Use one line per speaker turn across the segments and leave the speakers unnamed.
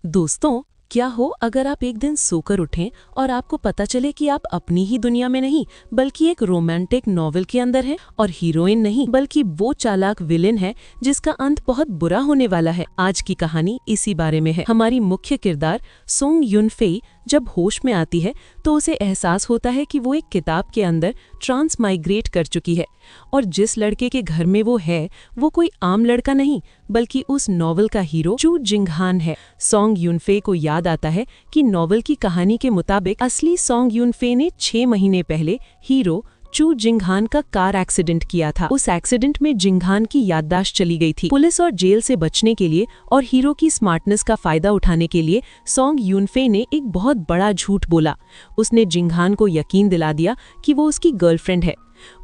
दोस्तों, क्या हो अगर आप एक दिन सोकर उठें और आपको पता चले कि आप अपनी ही दुनिया में नहीं बल्कि एक रोमांटिक नॉवेल के अंदर हैं और हीरोइन नहीं बल्कि वो चालाक विलेन है जिसका अंत बहुत बुरा होने वाला है। आज की कहानी इसी बारे में है। हमारी मुख्य किरदार सोंग युनफेई जब होश में आती है तो उसे एहसास होता है कि वो एक किताब के अंदर ट्रांसमाइग्रेट कर चुकी है और जिस लड़के के घर में वो है वो कोई आम लड़का नहीं बल्कि उस नॉवेल का हीरो चू जिंगहान है। सोंग युनफे को याद आता है कि नॉवेल की कहानी के मुताबिक असली सोंग युनफे ने 6 महीने पहले हीरो चू जिंगहान का कार एक्सीडेंट किया था। उस एक्सीडेंट में जिंगहान की याददाश्त चली गई थी। पुलिस और जेल से बचने के लिए और हीरो की स्मार्टनेस का फायदा उठाने के लिए सोंग युनफे ने एक बहुत बड़ा झूठ बोला। उसने जिंगहान को यकीन दिला दिया कि वो उसकी गर्लफ्रेंड है।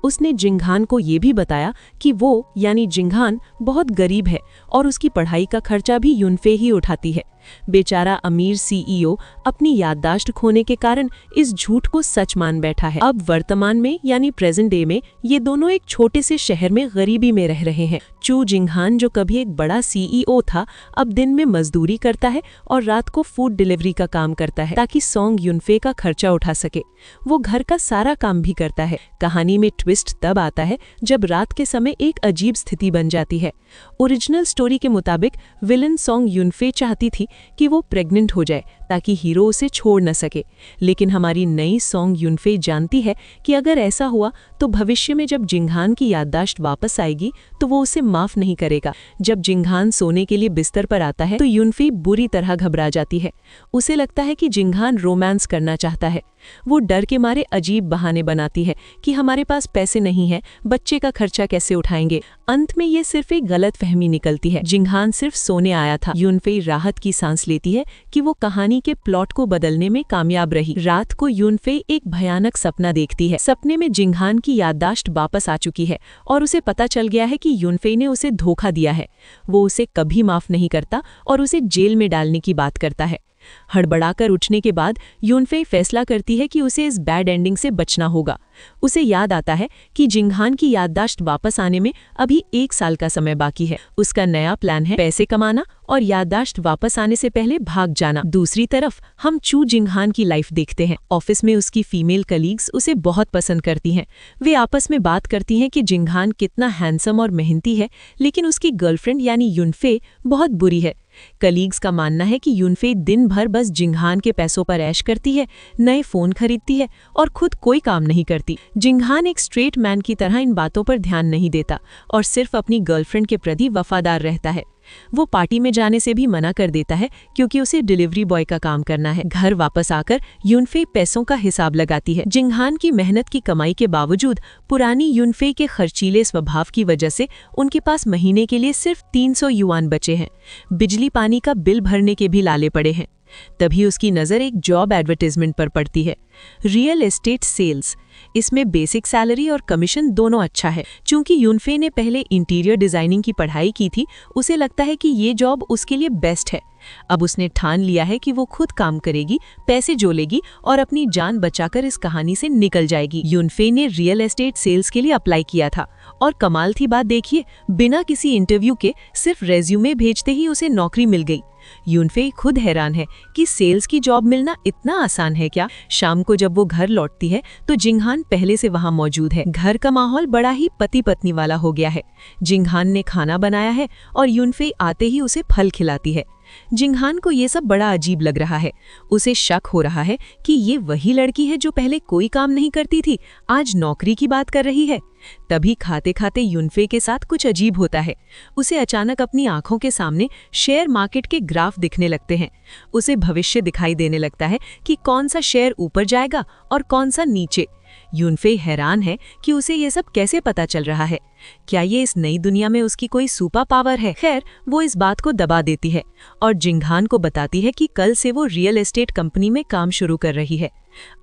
उसने जिंगहान को ये भी बताया कि वो यानी जिंगहान बहुत गरीब है और उसकी पढ़ाई का खर्चा भी युनफे ही उठाती है। बेचारा अमीर सीईओ अपनी याददाश्त खोने के कारण इस झूठ को सच मान बैठा है। अब वर्तमान में यानी प्रेजेंट डे में ये दोनों एक छोटे से शहर में गरीबी में रह रहे हैं। चू जिंगहान जो कभी एक बड़ा सीईओ था अब दिन में मजदूरी करता है और रात को फूड डिलीवरी का काम करता है ताकि सोंग युनफे का खर्चा उठा सके। वो घर का सारा काम भी करता है। कहानी में ट्विस्ट तब आता है जब रात के समय एक अजीब स्थिति बन जाती है। ओरिजिनल स्टोरी के मुताबिक विलन सोंग युनफे चाहती थी कि वो प्रेग्नेंट हो जाए ताकि हीरो उसे छोड़ न सके, लेकिन हमारी नई सोंग युनफे जानती है कि अगर ऐसा हुआ तो भविष्य में जब जिंगहान की याददाश्त वापस आएगी तो वो उसे माफ नहीं करेगा। जब जिंगहान सोने के लिए बिस्तर पर आता है तो युनफे बुरी तरह घबरा जाती है। उसे लगता है कि जिंगहान रोमांस करना चाहता है। वो डर के मारे अजीब बहाने बनाती है कि हमारे पास पैसे नहीं है, बच्चे का खर्चा कैसे उठाएंगे। अंत में ये सिर्फ एक गलतफहमी निकलती है। जिंगहान सिर्फ सोने आया था। युनफे राहत की सांस लेती है कि वो कहानी के प्लॉट को बदलने में कामयाब रही। रात को युनफे एक भयानक सपना देखती है। सपने में जिंगहान की याददाश्त वापस आ चुकी है और उसे पता चल गया है कि युनफे ने उसे धोखा दिया है। वो उसे कभी माफ नहीं करता और उसे जेल में डालने की बात करता है। हड़बड़ाकर उठने के बाद युनफे फैसला करती है कि उसे इस बैड एंडिंग से बचना होगा। उसे याद आता है कि जिंगहान की याददाश्त वापस आने में अभी 1 साल का समय बाकी है। उसका नया प्लान है पैसे कमाना और याददाश्त वापस आने से पहले भाग जाना। दूसरी तरफ हम चू जिंगहान की लाइफ देखते हैं। ऑफिस में उसकी फीमेल कलीग्स उसे बहुत पसंद करती हैं। वे आपस में बात करती हैं कि जिंगहान कितना हैंडसम और मेहनती है, लेकिन उसकी गर्लफ्रेंड यानी युनफे बहुत बुरी है। कलीग्स का मानना है कि युनफे दिन भर बस जिंगहान के पैसों पर ऐश करती है, नए फोन खरीदती है और खुद कोई काम नहीं करती। जिंगहान एक स्ट्रेट मैन की तरह इन बातों पर ध्यान नहीं देता और सिर्फ अपनी गर्लफ्रेंड के प्रति वफादार रहता है। वो पार्टी में जाने से भी मना कर देता है क्योंकि उसे डिलीवरी बॉय का काम करना है। घर वापस आकर युनफे पैसों का हिसाब लगाती है। जिंगहान की मेहनत की कमाई के बावजूद पुरानी युनफे के खर्चीले स्वभाव की वजह से उनके पास महीने के लिए सिर्फ 300 युआन बचे हैं। बिजली पानी का बिल भरने के भी लाले पड़े हैं। तभी उसकी नज़र एक जॉब एडवर्टाइजमेंट पर पड़ती है, रियल एस्टेट सेल्स। इसमें बेसिक सैलरी और कमीशन दोनों अच्छा है। चूंकि युनफे ने पहले इंटीरियर डिजाइनिंग की पढ़ाई की थी, उसे लगता है कि ये जॉब उसके लिए बेस्ट है। अब उसने ठान लिया है कि वो खुद काम करेगी, पैसे जोड़ेगी और अपनी जान बचाकर इस कहानी से निकल जाएगी। युनफे ने रियल एस्टेट सेल्स के लिए अप्लाई किया था और कमाल थी बात देखिए, बिना किसी इंटरव्यू के सिर्फ रेज्यूमे भेजते ही उसे नौकरी मिल गई। युनफे खुद हैरान है कि सेल्स की जॉब मिलना इतना आसान है क्या। शाम को जब वो घर लौटती है तो जिंगहान पहले से वहां मौजूद है। घर का माहौल बड़ा ही पति पत्नी वाला हो गया है। जिंगहान ने खाना बनाया है और युनफे आते ही उसे फल खिलाती है। जिंगहान को ये सब बड़ा अजीब लग रहा है। उसे शक हो रहा है कि ये वही लड़की है जो पहले कोई काम नहीं करती थी, आज नौकरी की बात कर रही है। तभी खाते खाते युनफे के साथ कुछ अजीब होता है। उसे अचानक अपनी आंखों के सामने शेयर मार्केट के ग्राफ दिखने लगते हैं। उसे भविष्य दिखाई देने लगता है कि कौन सा शेयर ऊपर जाएगा और कौन सा नीचे। युनफे हैरान है कि उसे ये सब कैसे पता चल रहा है। क्या ये इस नई दुनिया में उसकी कोई सुपर पावर है। खैर, वो इस बात को दबा देती है और जिंगहान को बताती है कि कल से वो रियल एस्टेट कंपनी में काम शुरू कर रही है।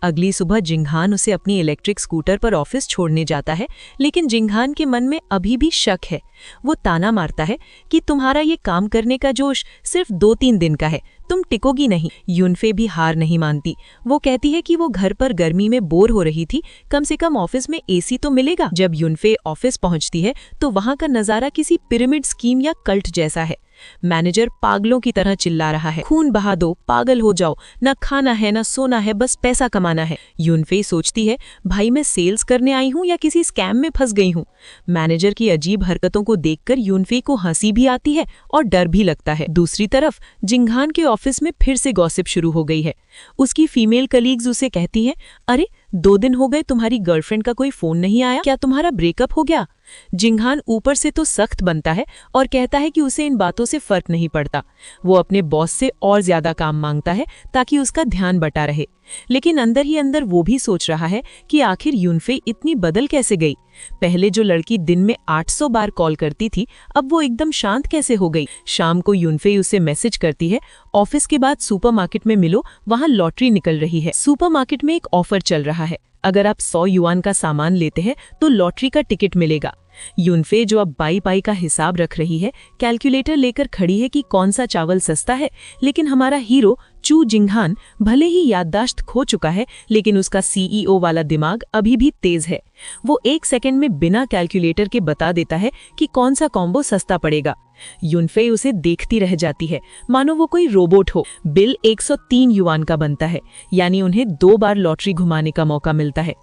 अगली सुबह जिंगहान उसे अपनी इलेक्ट्रिक स्कूटर पर ऑफिस छोड़ने जाता है, लेकिन जिंगहान के मन में अभी भी शक है। वो ताना मारता है कि तुम्हारा ये काम करने का जोश सिर्फ 2-3 दिन का है, तुम टिकोगी नहीं। युनफे भी हार नहीं मानती। वो कहती है कि वो घर पर गर्मी में बोर हो रही थी, कम से कम ऑफिस में एसी तो मिलेगा। जब युनफे ऑफिस पहुंचती है तो वहां का नजारा किसी पिरामिड स्कीम या कल्ट जैसा है।
मैनेजर पागलों की तरह चिल्ला रहा है, खून बहा दो, पागल हो जाओ, ना खाना है ना सोना है, बस पैसा कमाना है। यूनफेई सोचती है, भाई मैं सेल्स करने आई हूँ या किसी स्कैम में फंस गई हूँ। मैनेजर की अजीब हरकतों को देखकर यूनफेई को हंसी भी आती है और डर भी लगता है। दूसरी तरफ जिंगहान के ऑफिस में फिर से गॉसिप शुरू हो गई है। उसकी फीमेल कलीग्स उसे कहती हैं, अरे 2 दिन हो गए तुम्हारी गर्लफ्रेंड का कोई फोन नहीं आया, क्या तुम्हारा ब्रेकअप हो गया? जिंगहान ऊपर से तो सख्त बनता है और कहता है कि उसे इन बातों से फर्क नहीं पड़ता। वो अपने बॉस से और ज्यादा काम मांगता है ताकि उसका ध्यान बटा रहे, लेकिन अंदर ही अंदर वो भी सोच रहा है कि आखिर यूनफेई इतनी बदल कैसे गई। पहले जो लड़की दिन में 800 बार कॉल करती थी, अब वो एकदम शांत कैसे हो गई। शाम को यूनफेई उसे मैसेज करती है, ऑफिस के बाद सुपरमार्केट में मिलो, वहां लॉटरी निकल रही है। सुपरमार्केट में एक ऑफर चल रहा है, अगर आप 100 युआन का सामान लेते हैं तो लॉटरी का टिकट मिलेगा। यूनफे जो अब बाई पाई का हिसाब रख रही है, कैलकुलेटर लेकर खड़ी है कि कौन सा चावल सस्ता है, लेकिन हमारा हीरो चू जिंगहान भले ही याददाश्त खो चुका है, लेकिन उसका सीईओ वाला दिमाग अभी भी तेज है। वो 1 सेकंड में बिना कैलकुलेटर के बता देता है कि कौन सा कॉम्बो सस्ता पड़ेगा। यूनफे उसे देखती रह जाती है, मानो वो कोई रोबोट हो। बिल 103 युआन का बनता है, यानी उन्हें 2 बार लॉटरी घुमाने का मौका मिलता है।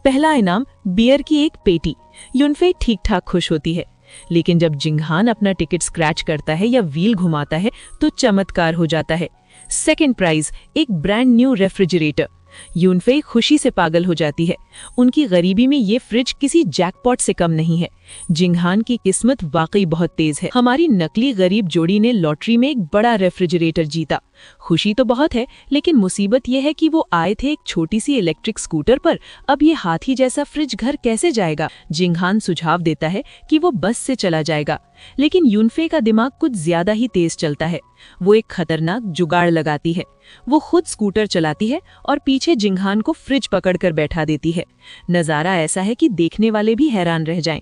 पहला इनाम बियर की एक पेटी। यूनफे ठीक ठाक खुश होती है, लेकिन जब जिंगहान अपना टिकट स्क्रैच करता है या व्हील घुमाता है तो चमत्कार हो जाता है। सेकंड प्राइज एक ब्रांड न्यू रेफ्रिजरेटर। यूनफे खुशी से पागल हो जाती है। उनकी गरीबी में ये फ्रिज किसी जैकपॉट से कम नहीं है। जिंगहान की किस्मत वाकई बहुत तेज है। हमारी नकली गरीब जोड़ी ने लॉटरी में एक बड़ा रेफ्रिजरेटर जीता। खुशी तो बहुत है, लेकिन मुसीबत यह है कि वो आए थे एक छोटी सी इलेक्ट्रिक स्कूटर पर, अब ये हाथी जैसा फ्रिज घर कैसे जाएगा। जिंगहान सुझाव देता है कि वो बस से चला जाएगा, लेकिन यूनफे का दिमाग कुछ ज्यादा ही तेज चलता है। वो एक खतरनाक जुगाड़ लगाती है। वो खुद स्कूटर चलाती है और पीछे जिंगहान को फ्रिज पकड़कर बैठा देती है। नजारा ऐसा है कि देखने वाले भी हैरान रह जाएं।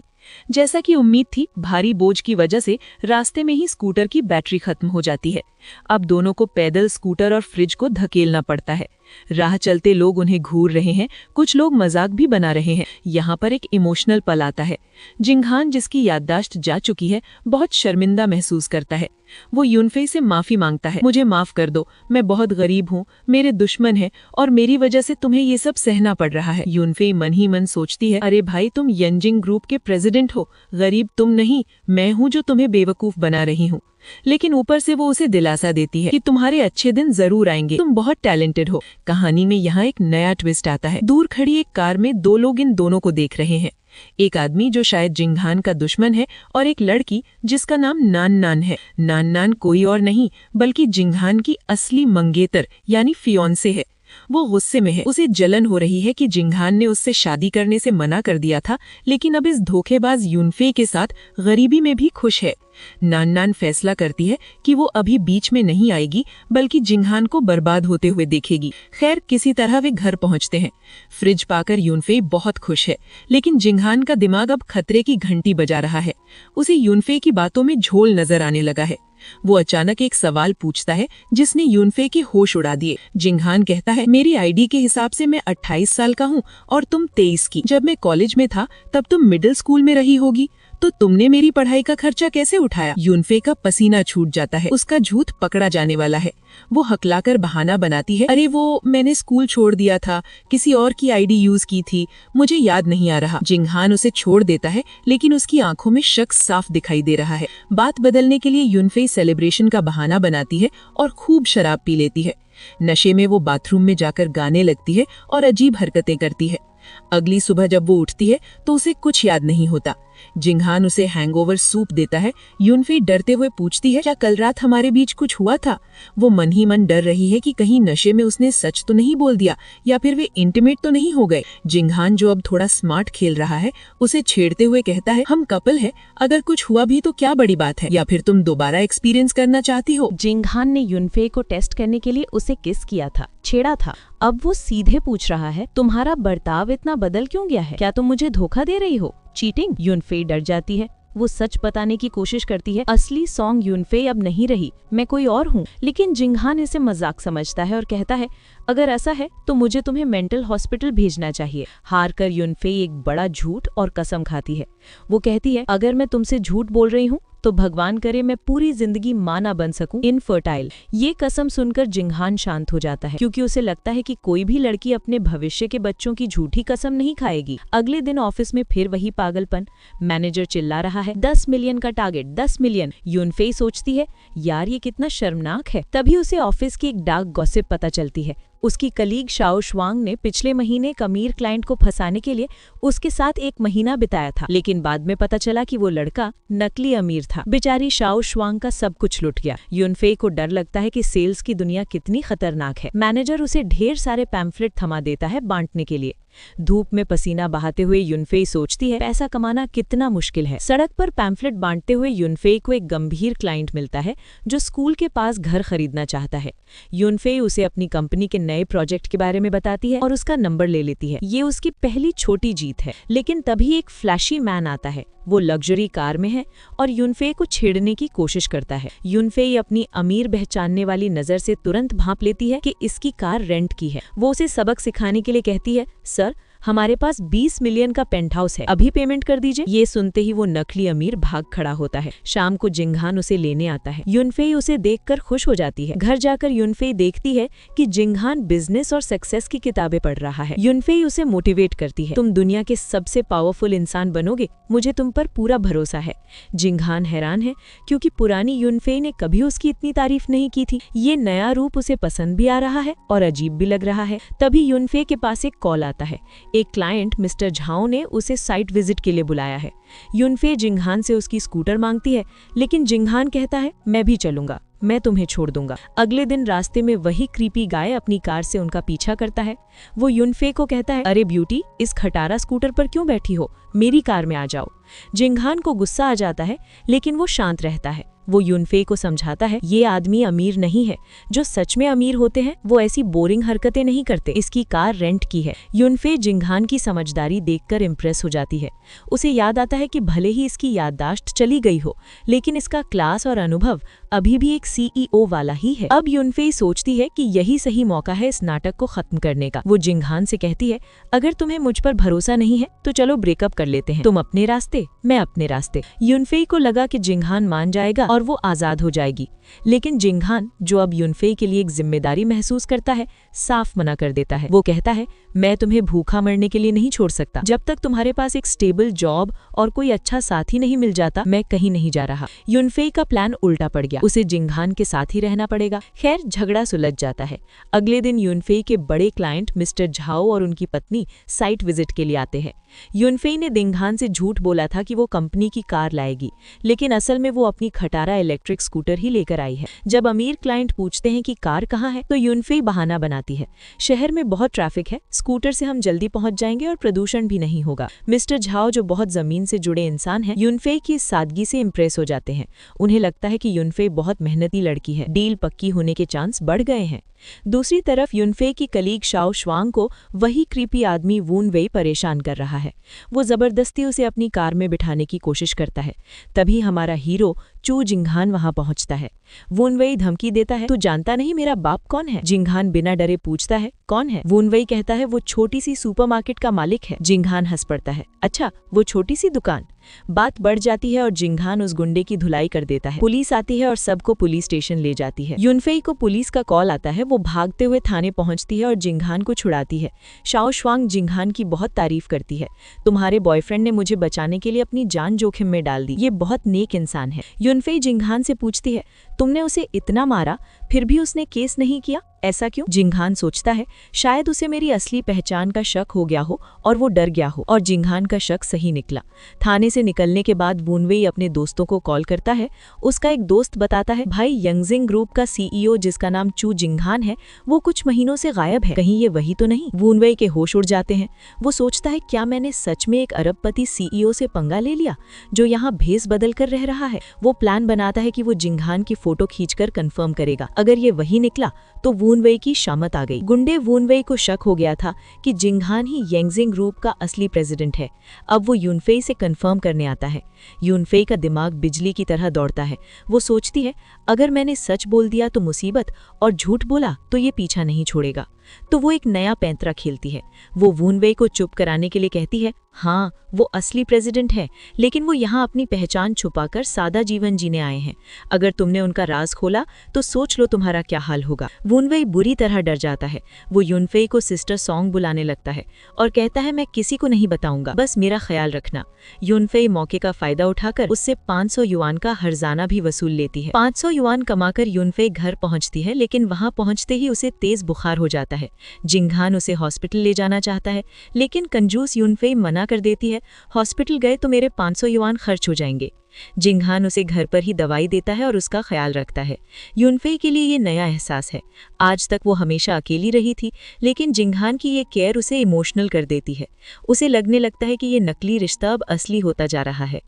जैसा कि उम्मीद थी, भारी बोझ की वजह से रास्ते में ही स्कूटर की बैटरी खत्म हो जाती है। अब दोनों को पैदल स्कूटर और फ्रिज को धकेलना पड़ता है। राह चलते लोग उन्हें घूर रहे हैं, कुछ लोग मजाक भी बना रहे हैं। यहाँ पर एक इमोशनल पल आता है। जिंगहान, जिसकी याददाश्त जा चुकी है, बहुत शर्मिंदा महसूस करता है। वो यूनफे से माफी मांगता है, मुझे माफ कर दो, मैं बहुत गरीब हूँ, मेरे दुश्मन है और मेरी वजह से तुम्हें ये सब सहना पड़ रहा है। यूनफे मन ही मन सोचती है, अरे भाई, तुम यंजिंग ग्रुप के प्रेसिडेंट हो, गरीब तुम नहीं, मैं हूँ जो तुम्हें बेवकूफ बना रही हूँ। लेकिन ऊपर से वो उसे दिलासा देती है कि तुम्हारे अच्छे दिन जरूर आएंगे, तुम बहुत टैलेंटेड हो। कहानी में यहाँ एक नया ट्विस्ट आता है। दूर खड़ी एक कार में 2 लोग इन दोनों को देख रहे हैं। एक आदमी जो शायद जिंगहान का दुश्मन है और एक लड़की जिसका नाम नान नान है। नान नान कोई और नहीं बल्कि जिंगहान की असली मंगेतर यानी फियोंसे है। वो गुस्से में है, उसे जलन हो रही है कि जिंगहान ने उससे शादी करने से मना कर दिया था, लेकिन अब इस धोखेबाज यूनफे के साथ गरीबी में भी खुश है। नान नान फैसला करती है कि वो अभी बीच में नहीं आएगी, बल्कि जिंगहान को बर्बाद होते हुए देखेगी। खैर, किसी तरह वे घर पहुंचते हैं। फ्रिज पाकर यूनफे बहुत खुश है, लेकिन जिंगहान का दिमाग अब खतरे की घंटी बजा रहा है। उसे यूनफे की बातों में झोल नजर आने लगा है। वो अचानक एक सवाल पूछता है जिसने यूनफे के होश उड़ा दिए। जिंगहान कहता है, मेरी आईडी के हिसाब से मैं 28 साल का हूँ और तुम 23 की। जब मैं कॉलेज में था तब तुम मिडिल स्कूल में रही होगी, तो तुमने मेरी पढ़ाई का खर्चा कैसे उठाया? यूनफे का पसीना छूट जाता है, उसका झूठ पकड़ा जाने वाला है। वो हकलाकर बहाना बनाती है, अरे वो मैंने स्कूल छोड़ दिया था, किसी और की आईडी यूज की थी, मुझे याद नहीं आ रहा। जिंगहान उसे छोड़ देता है, लेकिन उसकी आंखों में शक साफ दिखाई दे रहा है। बात बदलने के लिए यूनफे सेलिब्रेशन का बहाना बनाती है और खूब शराब पी लेती है। नशे में वो बाथरूम में जाकर गाने लगती है और अजीब हरकतें करती है। अगली सुबह जब वो उठती है तो उसे कुछ याद नहीं होता। जिंगहान उसे हैंगओवर सूप देता है। यूनफे डरते हुए पूछती है, क्या कल रात हमारे बीच कुछ हुआ था? वो मन ही मन डर रही है कि कहीं नशे में उसने सच तो नहीं बोल दिया या फिर वे इंटीमेट तो नहीं हो गए। जिंगहान, जो अब थोड़ा स्मार्ट खेल रहा है, उसे छेड़ते हुए कहता है, हम कपल है, अगर कुछ हुआ भी तो क्या बड़ी बात है, या फिर तुम दोबारा एक्सपीरियंस करना चाहती हो?
जिंगहान ने यूनफे को टेस्ट करने के लिए उसे किस किया था, छेड़ा था। अब वो सीधे पूछ रहा है, तुम्हारा बर्ताव इतना बदल क्यों गया है? क्या तुम मुझे धोखा दे रही हो? चीटिंग? यूनफे डर जाती है। वो सच बताने की कोशिश करती है, असली सॉन्ग यूनफे अब नहीं रही, मैं कोई और हूँ। लेकिन जिंगहान इसे मजाक समझता है और कहता है, अगर ऐसा है तो मुझे तुम्हें मेंटल हॉस्पिटल भेजना चाहिए। हार कर यूनफे एक बड़ा झूठ और कसम खाती है। वो कहती है, अगर मैं तुमसे झूठ बोल रही हूँ
तो भगवान करे मैं पूरी जिंदगी मां ना बन सकूं, इनफर्टाइल। ये कसम सुनकर जिंगहान शांत हो जाता है, क्योंकि उसे लगता है कि कोई भी लड़की अपने भविष्य के बच्चों की झूठी कसम नहीं खाएगी। अगले दिन ऑफिस में फिर वही पागलपन। मैनेजर चिल्ला रहा है 10 मिलियन का टारगेट, 10 मिलियन। यूनफेई सोचती है यार ये कितना शर्मनाक है। तभी उसे ऑफिस की एक डार्क गॉसिप पता चलती है। उसकी कलीग शाओ श्वांग ने पिछले महीने एक अमीर क्लाइंट को फंसाने के लिए उसके साथ 1 महीना बिताया था, लेकिन बाद में पता चला कि वो लड़का नकली अमीर था। बेचारी शाओ श्वांग का सब कुछ लुट गया। यूनफेई को डर लगता है कि सेल्स की दुनिया कितनी खतरनाक है। मैनेजर उसे ढेर सारे पैम्फलेट थमा देता है बांटने के लिए। धूप में पसीना बहाते हुए यूनफेई सोचती है पैसा कमाना कितना मुश्किल है। सड़क पर पैम्फलेट बांटते हुए यूनफेई को एक गंभीर क्लाइंट मिलता है जो स्कूल के पास घर खरीदना चाहता है। यूनफेई उसे अपनी कंपनी के नए प्रोजेक्ट के बारे में बताती है और उसका नंबर ले लेती है। ये उसकी पहली छोटी जीत है, लेकिन तभी एक फ्लैशी मैन आता है। वो लग्जरी कार में है और यूनफेई को छेड़ने की कोशिश करता है। यूनफेई अपनी अमीर पहचानने वाली नजर से तुरंत भांप लेती है कि इसकी कार रेंट की है। वो उसे सबक सिखाने के लिए कहती है सर हमारे पास 20 मिलियन का पेंट हाउस है, अभी पेमेंट कर दीजिए। ये सुनते ही वो नकली अमीर भाग खड़ा होता है। शाम को जिंगहान उसे लेने आता है। यूनफेई उसे देखकर खुश हो जाती है। घर जाकर यूनफेई देखती है कि जिंगहान बिजनेस और सक्सेस की किताबें पढ़ रहा है। यूनफेई उसे मोटिवेट करती है, तुम दुनिया के सबसे पावरफुल इंसान बनोगे, मुझे तुम पर पूरा भरोसा है। जिंगहान हैरान है क्योंकि पुरानी यूनफेई ने कभी उसकी इतनी तारीफ नहीं की थी। ये नया रूप उसे पसंद भी आ रहा है और अजीब भी लग रहा है। तभी यूनफेई के पास एक कॉल आता है। एक क्लाइंट मिस्टर झाओ ने उसे साइट विजिट के लिए बुलाया है। यूनफेई जिंगहान से उसकी स्कूटर मांगती है, लेकिन जिंगहान कहता है मैं भी चलूंगा, मैं तुम्हें छोड़ दूंगा। अगले दिन रास्ते में वही क्रीपी गाय अपनी कार से उनका पीछा करता है। वो यूनफेई को कहता है अरे ब्यूटी, इस खटारा स्कूटर पर क्यों बैठी हो, मेरी कार में आ जाओ। जिंगहान को गुस्सा आ जाता है, लेकिन वो शांत रहता है। वो यूनफेई को समझाता है ये आदमी अमीर नहीं है, जो सच में अमीर होते हैं वो ऐसी बोरिंग हरकतें नहीं करते, इसकी कार रेंट की है। यूनफेई जिंगहान की समझदारी देखकर इम्प्रेस हो जाती है। उसे याद आता है कि भले ही इसकी याददाश्त चली गई हो, लेकिन इसका क्लास और अनुभव अभी भी एक सीईओ वाला ही है। अब यूनफेई सोचती है कि यही सही मौका है इस नाटक को खत्म करने का। वो जिंगहान से कहती है अगर तुम्हें मुझ पर भरोसा नहीं है तो चलो ब्रेकअप कर लेते हैं, तुम अपने रास्ते मैं अपने रास्ते। यूनफेई को लगा कि जिंगहान मान जाएगा और वो आजाद हो जाएगी, लेकिन जिंगहान, जो अब यूनफेई के लिए एक जिम्मेदारी महसूस करता है, साफ मना कर देता है। वो कहता है मैं तुम्हें भूखा मरने के लिए नहीं छोड़ सकता। जब तक तुम्हारे पास एक स्टेबल जॉब और कोई अच्छा साथी नहीं मिल जाता, मैं कहीं नहीं जा रहा। यूनफेई का प्लान उल्टा पड़ गया, उसे जिंगहान के साथ ही रहना पड़ेगा। खैर झगड़ा सुलझ जाता है। अगले दिन यूनफेई के बड़े क्लाइंट मिस्टर झाओ और उनकी पत्नी साइट विजिट के लिए आते हैं। यूनफेई ने जिंगहान से झूठ बोला था कि वो कंपनी की कार लाएगी, लेकिन असल में वो अपनी खटारा इलेक्ट्रिक स्कूटर ही लेकर आई है। जब अमीर क्लाइंट पूछते हैं कि कार कहाँ है, तो यूनफेई बहाना बनाती है शहर में बहुत ट्रैफिक है, स्कूटर से हम जल्दी पहुंच जाएंगे और प्रदूषण भी नहीं होगा। मिस्टर झाओ, जो बहुत जमीन से जुड़े इंसान हैं, यूनफेई की इस सादगी से इम्प्रेस हो जाते हैं। उन्हें लगता है कि यूनफेई बहुत मेहनती लड़की है, डील पक्की होने के चांस बढ़ गए हैं। दूसरी तरफ यूनफेई की कलीग शाओ श्वांग को वही क्रीपी आदमी वून वेई परेशान कर रहा है। वो जबरदस्ती उसे अपनी कार में बिठाने की कोशिश करता है। तभी हमारा हीरो चू जिंगहान वहां पहुंचता है। वून वेई धमकी देता है तू जानता नहीं मेरा बाप कौन है? जिंगहान बिना डरे पूछता है कौन है? वून वेई कहता है वो छोटी सी सुपरमार्केट का मालिक है। जिंगहान हंस पड़ता है, अच्छा वो छोटी सी दुकान। बात बढ़ जाती है और जिंगहान उस गुंडे की धुलाई कर देता है। पुलिस आती है और सबको पुलिस स्टेशन ले जाती है। यूनफेई को पुलिस का कॉल आता है। वो भागते हुए थाने पहुंचती है और जिंगहान को छुड़ाती है। शाओ श्वांग जिंगहान की बहुत तारीफ करती है। तुम्हारे बॉयफ्रेंड ने मुझे बचाने के लिए अपनी जान जोखिम में डाल दी, ये बहुत नेक इंसान है। यूनफेई जिंगहान से पूछती है तुमने उसे इतना मारा फिर भी उसने केस नहीं किया, ऐसा क्यों? जिंगहान सोचता है शायद उसे मेरी असली पहचान का शक हो गया हो और वो डर गया हो, और जिंगहान का शक सही निकला। थाने से निकलने के बाद वून वेई अपने दोस्तों को कॉल करता है। उसका एक दोस्त बताता है भाई यंगजिंग ग्रुप का सीईओ जिसका नाम चू जिंगहान है वो कुछ महीनों से गायब है, कहीं ये वही तो नहीं? वून वेई के होश उड़ जाते हैं। वो सोचता है क्या मैंने सच में एक अरबपति सीईओ से पंगा ले लिया जो यहाँ भेस बदल कर रह रहा है? वो प्लान बनाता है कि वो जिंगहान की फोटो खींचकर कंफर्म करेगा। अगर ये वही निकला तो वूनवेई की शामत आ गई। गुंडे वूनवेई को शक हो गया था कि जिंगहान ही यांगजिंग ग्रुप का असली प्रेसिडेंट है। अब वो यूनफेई से कंफर्म करने आता है। यूनफेई का दिमाग बिजली की तरह दौड़ता है। वो सोचती है, अगर मैंने सच बोल दिया तो मुसीबत, और झूठ बोला तो ये पीछा नहीं छोड़ेगा। तो वो एक नया पैंतरा खेलती है। वो वूनवेई को चुप कराने के लिए कहती है, हाँ वो असली प्रेसिडेंट है, लेकिन वो यहाँ अपनी पहचान छुपाकर सादा जीवन जीने आए हैं। अगर तुमने उनका राज खोला तो सोच लो तुम्हारा क्या हाल होगा। वूनवेई बुरी तरह डर जाता है। वो यूनफेई को सिस्टर सॉन्ग बुलाने लगता है और कहता है, मैं किसी को नहीं बताऊंगा, बस मेरा ख्याल रखना। यूनफेई मौके का फायदा उठाकर उससे 500 युआन का हर्जाना भी वसूल लेती है। 500 युआन कमाकर यूनफेई घर पहुंचती है, लेकिन वहां पहुंचते ही उसे तेज बुखार हो जाता है। जिंगहान उसे हॉस्पिटल ले जाना चाहता है, लेकिन कंजूस यूनफेई मना कर देती है। हॉस्पिटल गए तो मेरे 500 युआन खर्च हो जाएंगे। जिंगहान उसे घर पर ही दवाई देता है और उसका ख्याल रखता है। यूनफेई के लिए ये नया एहसास है। आज तक वो हमेशा अकेली रही थी, लेकिन जिंगहान की ये केयर उसे इमोशनल कर देती है। उसे लगने लगता है कि ये नकली रिश्ता अब असली होता जा रहा है।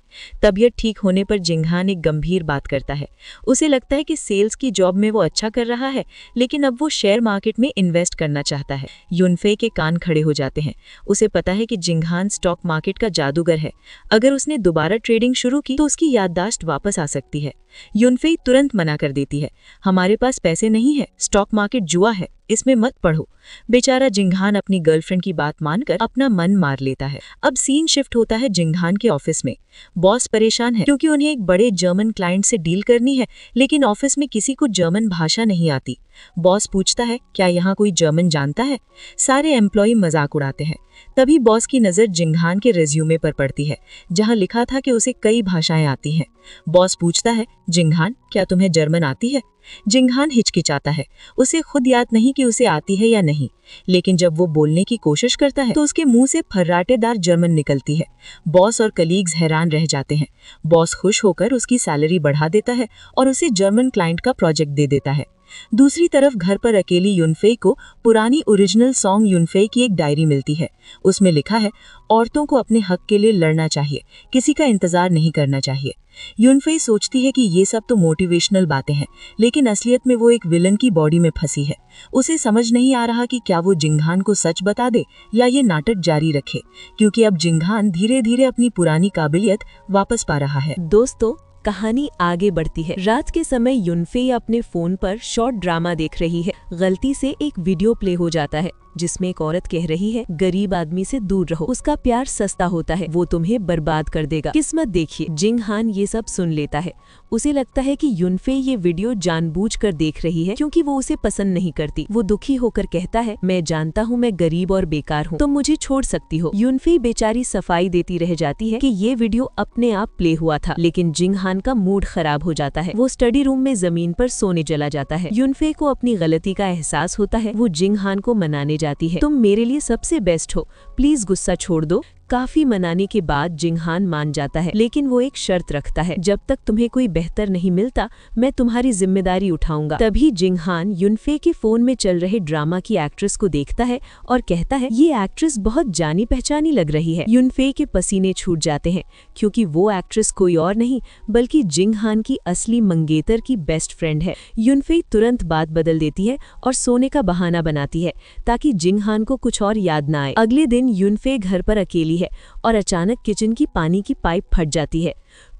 तबीयत ठीक होने पर जिंगहान एक गंभीर बात करता है। उसे लगता है कि सेल्स की जॉब में वो अच्छा कर रहा है, लेकिन अब वो शेयर मार्केट में इन्वेस्ट करना चाहता है। यूनफेई के कान खड़े हो जाते हैं। उसे पता है कि जिंगहान स्टॉक मार्केट का जादूगर है। अगर उसने दोबारा ट्रेडिंग शुरू की तो उसकी याददाश्त वापस आ सकती है। यूनफेई तुरंत मना कर देती है, हमारे पास पैसे नहीं है, स्टॉक मार्केट जुआ है, इसमें मत पढ़ो। बेचारा जिंगहान अपनी गर्लफ्रेंड की बात मानकर अपना मन मार लेता है। अब सीन शिफ्ट होता है जिंगहान के ऑफिस में। बॉस परेशान है क्योंकि उन्हें एक बड़े जर्मन क्लाइंट से डील करनी है, लेकिन ऑफिस में किसी को जर्मन भाषा नहीं आती। बॉस पूछता है, क्या यहाँ कोई जर्मन जानता है? सारे एम्प्लॉय मजाक उड़ाते हैं। तभी बॉस की नज़र जिंगहान के रिज्यूमे पर पड़ती है, जहाँ लिखा था कि उसे कई भाषाएं आती हैं। बॉस पूछता है, जिंगहान क्या तुम्हें जर्मन आती है? जिंगहान हिचकिचाता है। उसे खुद याद नहीं कि उसे आती है या नहीं, लेकिन जब वो बोलने की कोशिश करता है तो उसके मुंह से फर्राटेदार जर्मन निकलती है। बॉस और कलीग्स हैरान रह जाते हैं। बॉस खुश होकर उसकी सैलरी बढ़ा देता है और उसे जर्मन क्लाइंट का प्रोजेक्ट दे देता है। दूसरी तरफ घर पर अकेली यूनफेई को पुरानी ओरिजिनल सॉन्ग यूनफेई की एक डायरी मिलती है। उसमें लिखा है, औरतों को अपने हक के लिए लड़ना चाहिए, किसी का इंतजार नहीं करना चाहिए। यूनफेई सोचती है कि ये सब तो मोटिवेशनल बातें हैं, लेकिन असलियत में वो एक विलन की बॉडी में फंसी है। उसे समझ नहीं आ रहा कि क्या वो जिंगहान को सच बता दे या ये नाटक जारी रखे, क्योंकि अब जिंगहान धीरे धीरे अपनी पुरानी काबिलियत वापस पा रहा है।
दोस्तों, कहानी आगे बढ़ती है। रात के समय यूनफेई अपने फोन पर शॉर्ट ड्रामा देख रही है। गलती से एक वीडियो प्ले हो जाता है जिसमें एक औरत कह रही है, गरीब आदमी से दूर रहो, उसका प्यार सस्ता होता है, वो तुम्हें बर्बाद कर देगा, किस्मत देखिए। जिंगहान ये सब सुन लेता है। उसे लगता है कि यूनफेई ये वीडियो जानबूझकर देख रही है क्योंकि वो उसे पसंद नहीं करती। वो दुखी होकर कहता है, मैं जानता हूँ मैं गरीब और बेकार हूँ, तुम मुझे छोड़ सकती हो। यूनफेई बेचारी सफाई देती रह जाती है कि ये वीडियो अपने आप प्ले हुआ था, लेकिन जिंगहान का मूड खराब हो जाता है। वो स्टडी रूम में जमीन पर सोने चला जाता है। यूनफेई को अपनी गलती का एहसास होता है। वो जिंगहान को मनाने जाती है, तुम मेरे लिए सबसे बेस्ट हो, प्लीज गुस्सा छोड़ दो। काफी मनाने के बाद जिंगहान मान जाता है, लेकिन वो एक शर्त रखता है, जब तक तुम्हें कोई बेहतर नहीं मिलता मैं तुम्हारी जिम्मेदारी उठाऊंगा। तभी जिंगहान यूनफेई के फोन में चल रहे ड्रामा की एक्ट्रेस को देखता है और कहता है, ये एक्ट्रेस बहुत जानी पहचानी लग रही है। यूनफेई के पसीने छूट जाते हैं क्योंकि वो एक्ट्रेस कोई और नहीं बल्कि जिंगहान की असली मंगेतर की बेस्ट फ्रेंड है। यूनफेई तुरंत बात बदल देती है और सोने का बहाना बनाती है ताकि जिंगहान को कुछ और याद न आए। अगले दिन यूनफेई घर पर अकेली है और अचानक किचन की पानी की पाइप फट जाती है।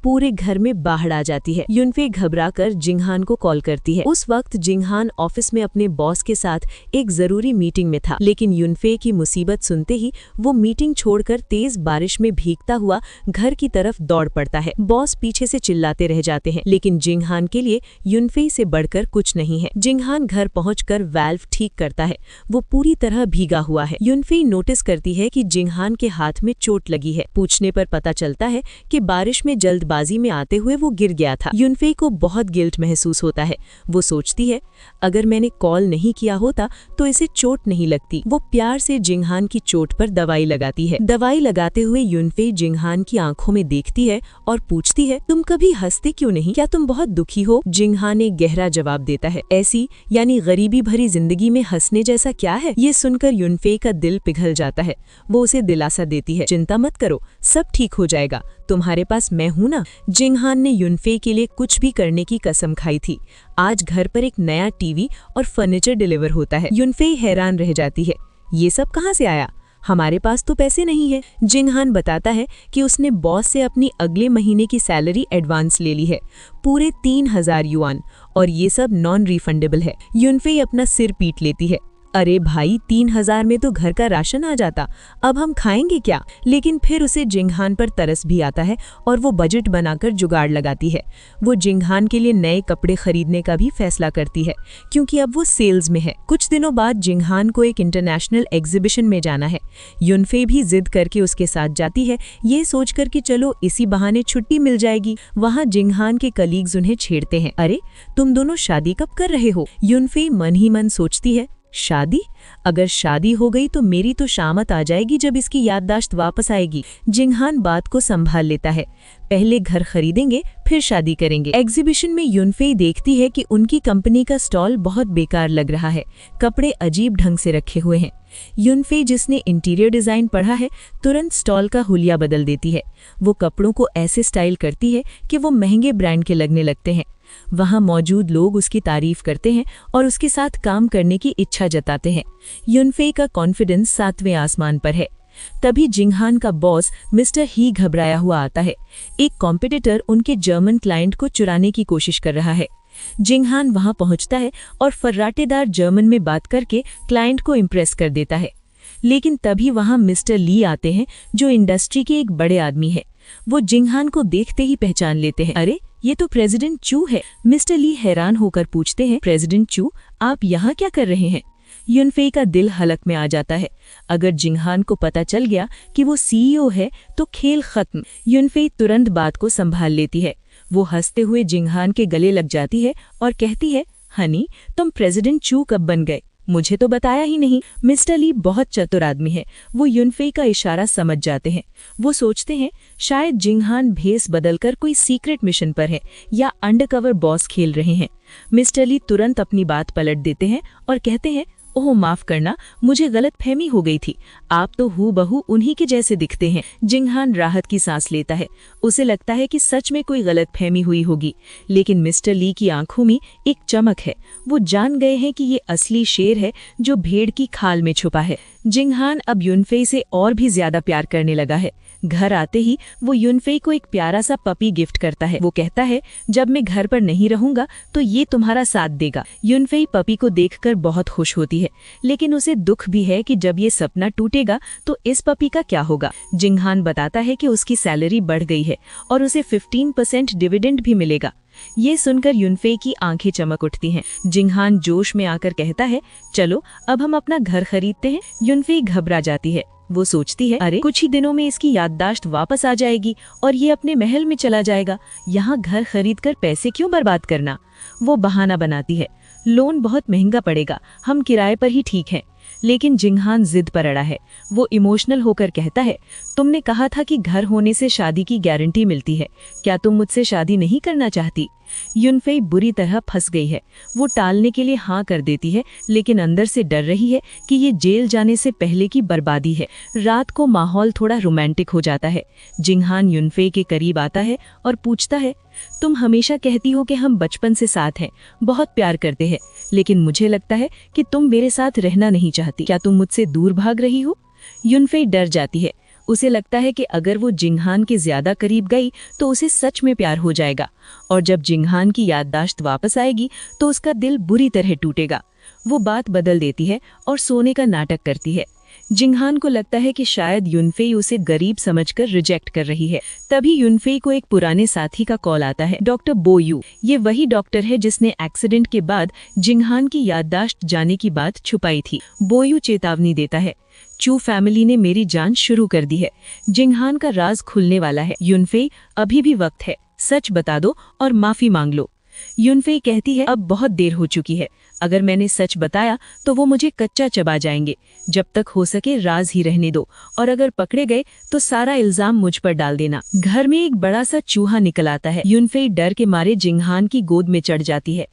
पूरे घर में बाढ़ आ जाती है। यूनफेई घबराकर जिंगहान को कॉल करती है। उस वक्त जिंगहान ऑफिस में अपने बॉस के साथ एक जरूरी मीटिंग में था, लेकिन यूनफेई की मुसीबत सुनते ही वो मीटिंग छोड़कर तेज बारिश में भीगता हुआ घर की तरफ दौड़ पड़ता है। बॉस पीछे से चिल्लाते रह जाते हैं, लेकिन जिंगहान के लिए यूनफेई से बढ़कर कुछ नहीं है। जिंगहान घर पहुंचकर वाल्व ठीक करता है। वो पूरी तरह भीगा हुआ है। यूनफेई नोटिस करती है कि जिंगहान के हाथ में चोट लगी है। पूछने पर पता चलता है कि बारिश में जल्दबाजी में आते हुए वो गिर गया था। यूनफेई को बहुत गिल्ट महसूस होता है। वो सोचती है, अगर मैंने कॉल नहीं किया होता तो इसे चोट नहीं लगती। वो प्यार से जिंगहान की चोट पर दवाई लगाती है। दवाई लगाते हुए यूनफेई जिंगहान की आंखों में देखती है और पूछती है, तुम कभी हंसते क्यों नहीं? क्या तुम बहुत दुखी हो? जिंगहान एक गहरा जवाब देता है, ऐसी यानी गरीबी भरी जिंदगी में हंसने जैसा क्या है? ये सुनकर यूनफेई का दिल पिघल जाता है। वो उसे दिलासा देती है, चिंता मत करो, सब ठीक हो जाएगा, तुम्हारे पास मैं हूं ना।
जिंगहान ने युनफे के लिए कुछ भी करने की कसम खाई थी। आज घर पर एक नया टीवी और फर्नीचर डिलीवर होता है। युनफे हैरान रह जाती है, ये सब कहाँ से आया? हमारे पास तो पैसे नहीं है। जिंगहान बताता है कि उसने बॉस से अपनी अगले महीने की सैलरी एडवांस ले ली है, पूरे 3000 युआन, और ये सब नॉन रिफंडेबल है। युनफे अपना सिर पीट लेती है, अरे भाई 3000 में तो घर का राशन आ जाता, अब हम खाएंगे क्या? लेकिन फिर उसे जिंगहान पर तरस भी आता है और वो बजट बनाकर जुगाड़ लगाती है। वो जिंगहान के लिए नए कपड़े खरीदने का भी फैसला करती है, क्योंकि अब वो सेल्स में है। कुछ दिनों बाद जिंगहान को एक इंटरनेशनल एग्जीबिशन में जाना है। युनफे भी जिद करके उसके साथ जाती है, ये सोचकर कि चलो इसी बहाने छुट्टी मिल जाएगी। वहाँ जिंगहान के कलीग्स उन्हें छेड़ते हैं, अरे तुम दोनों शादी कब कर रहे हो? युनफे मन ही मन सोचती है, शादी? अगर शादी हो गई तो मेरी तो शामत आ जाएगी जब इसकी याददाश्त वापस आएगी। जिंगहान बात को संभाल लेता है, पहले घर खरीदेंगे फिर शादी करेंगे। एग्जीबिशन में युनफे देखती है कि उनकी कंपनी का स्टॉल बहुत बेकार लग रहा है, कपड़े अजीब ढंग से रखे हुए हैं। युनफे, जिसने इंटीरियर डिजाइन पढ़ा है, तुरंत स्टॉल का हुलिया बदल देती है। वो कपड़ों को ऐसे स्टाइल करती है कि वो महंगे ब्रांड के लगने लगते हैं। वहाँ मौजूद लोग उसकी तारीफ करते हैं और उसके साथ काम करने की इच्छा जताते हैं। युनफे का कॉन्फिडेंस 7वें आसमान पर है। तभी जिंगहान का बॉस मिस्टर ही घबराया हुआ आता है। एक कॉम्पिटिटर उनके जर्मन क्लाइंट को चुराने की कोशिश कर रहा है। जिंगहान वहां पहुंचता है और फर्राटेदार जर्मन में बात करके क्लाइंट को इम्प्रेस कर देता है। लेकिन तभी वहां मिस्टर ली आते हैं, जो इंडस्ट्री के एक बड़े आदमी है। वो जिंगहान को देखते ही पहचान लेते हैं, अरे ये तो प्रेसिडेंट चू है। मिस्टर ली हैरान होकर पूछते हैं, प्रेसिडेंट चू, आप यहाँ क्या कर रहे हैं? युनफे का दिल हलक में आ जाता है। अगर जिंगहान को पता चल गया कि वो सीईओ है तो खेल खत्म। युनफे तुरंत बात को संभाल लेती है। वो हंसते हुए जिंगहान के गले लग जाती है और कहती है, हनी, तुम प्रेसिडेंट चू कब बन गए? मुझे तो बताया ही नहीं। मिस्टर ली बहुत चतुर आदमी है, वो युनफे का इशारा समझ जाते हैं। वो सोचते हैं शायद जिंगहान भेस बदलकर कोई सीक्रेट मिशन पर है या अंडरकवर बॉस खेल रहे हैं। मिस्टर ली तुरंत अपनी बात पलट देते हैं और कहते हैं, ओह माफ करना, मुझे गलतफहमी हो गई थी, आप तो हूबहू उन्हीं के जैसे दिखते हैं। जिंगहान राहत की सांस लेता है। उसे लगता है कि सच में कोई गलतफहमी हुई होगी, लेकिन मिस्टर ली की आंखों में एक चमक है। वो जान गए हैं कि ये असली शेर है जो भेड़ की खाल में छुपा है। जिंगहान अब युनफे से और भी ज्यादा प्यार करने लगा है। घर आते ही वो युनफे को एक प्यारा सा पपी गिफ्ट करता है। वो कहता है, जब मैं घर पर नहीं रहूंगा तो ये तुम्हारा साथ देगा। युनफे पपी को देखकर बहुत खुश होती है, लेकिन उसे दुख भी है कि जब ये सपना टूटेगा तो इस पपी का क्या होगा। जिंगहान बताता है कि उसकी सैलरी बढ़ गई है और उसे 15% डिविडेंड भी मिलेगा। ये सुनकर युनफे की आंखें चमक उठती हैं। जिंगहान जोश में आकर कहता है, चलो अब हम अपना घर खरीदते हैं। युनफे घबरा जाती है। वो सोचती है, अरे कुछ ही दिनों में इसकी याददाश्त वापस आ जाएगी और ये अपने महल में चला जाएगा। यहाँ घर खरीदकर पैसे क्यों बर्बाद करना? वो बहाना बनाती है, लोन बहुत महंगा पड़ेगा, हम किराए पर ही ठीक हैं। लेकिन जिंगहान जिद पर अड़ा है। वो इमोशनल होकर कहता है, तुमने कहा था कि घर होने से शादी की गारंटी मिलती है, क्या तुम मुझसे शादी नहीं करना चाहती? युनफे बुरी तरह फंस गई है। वो टालने के लिए हाँ कर देती है, लेकिन अंदर से डर रही है कि ये जेल जाने से पहले की बर्बादी है। रात को माहौल थोड़ा रोमांटिक हो जाता है। जिंगहान युनफे के करीब आता है और पूछता है, तुम हमेशा कहती हो कि हम बचपन से साथ हैं, बहुत प्यार करते हैं, लेकिन मुझे लगता है कि तुम मेरे साथ रहना नहीं चाहती। क्या तुम मुझसे दूर भाग रही हो? युनफे डर जाती है। उसे लगता है कि अगर वो जिंगहान के ज्यादा करीब गई तो उसे सच में प्यार हो जाएगा, और जब जिंगहान की याददाश्त वापस आएगी तो उसका दिल बुरी तरह टूटेगा। वो बात बदल देती है और सोने का नाटक करती है। जिंगहान को लगता है कि शायद युनफे उसे गरीब समझकर रिजेक्ट कर रही है। तभी युनफे को एक पुराने साथी का कॉल आता है, डॉक्टर बो यू। ये वही डॉक्टर है जिसने एक्सीडेंट के बाद जिंगहान की याददाश्त जाने की बात छुपाई थी। बो यू चेतावनी देता है, चू फैमिली ने मेरी जांच शुरू कर दी है, जिंगहान का राज खुलने वाला है। युनफे, अभी भी वक्त है, सच बता दो और माफी मांग लो। युनफे कहती है, अब बहुत देर हो चुकी है, अगर मैंने सच बताया तो वो मुझे कच्चा चबा जाएंगे। जब तक हो सके राज ही रहने दो, और अगर पकड़े गए तो सारा इल्जाम मुझ पर डाल देना। घर में एक बड़ा सा चूहा निकल आता है। युनफे डर के मारे जिंगहान की गोद में चढ़ जाती है।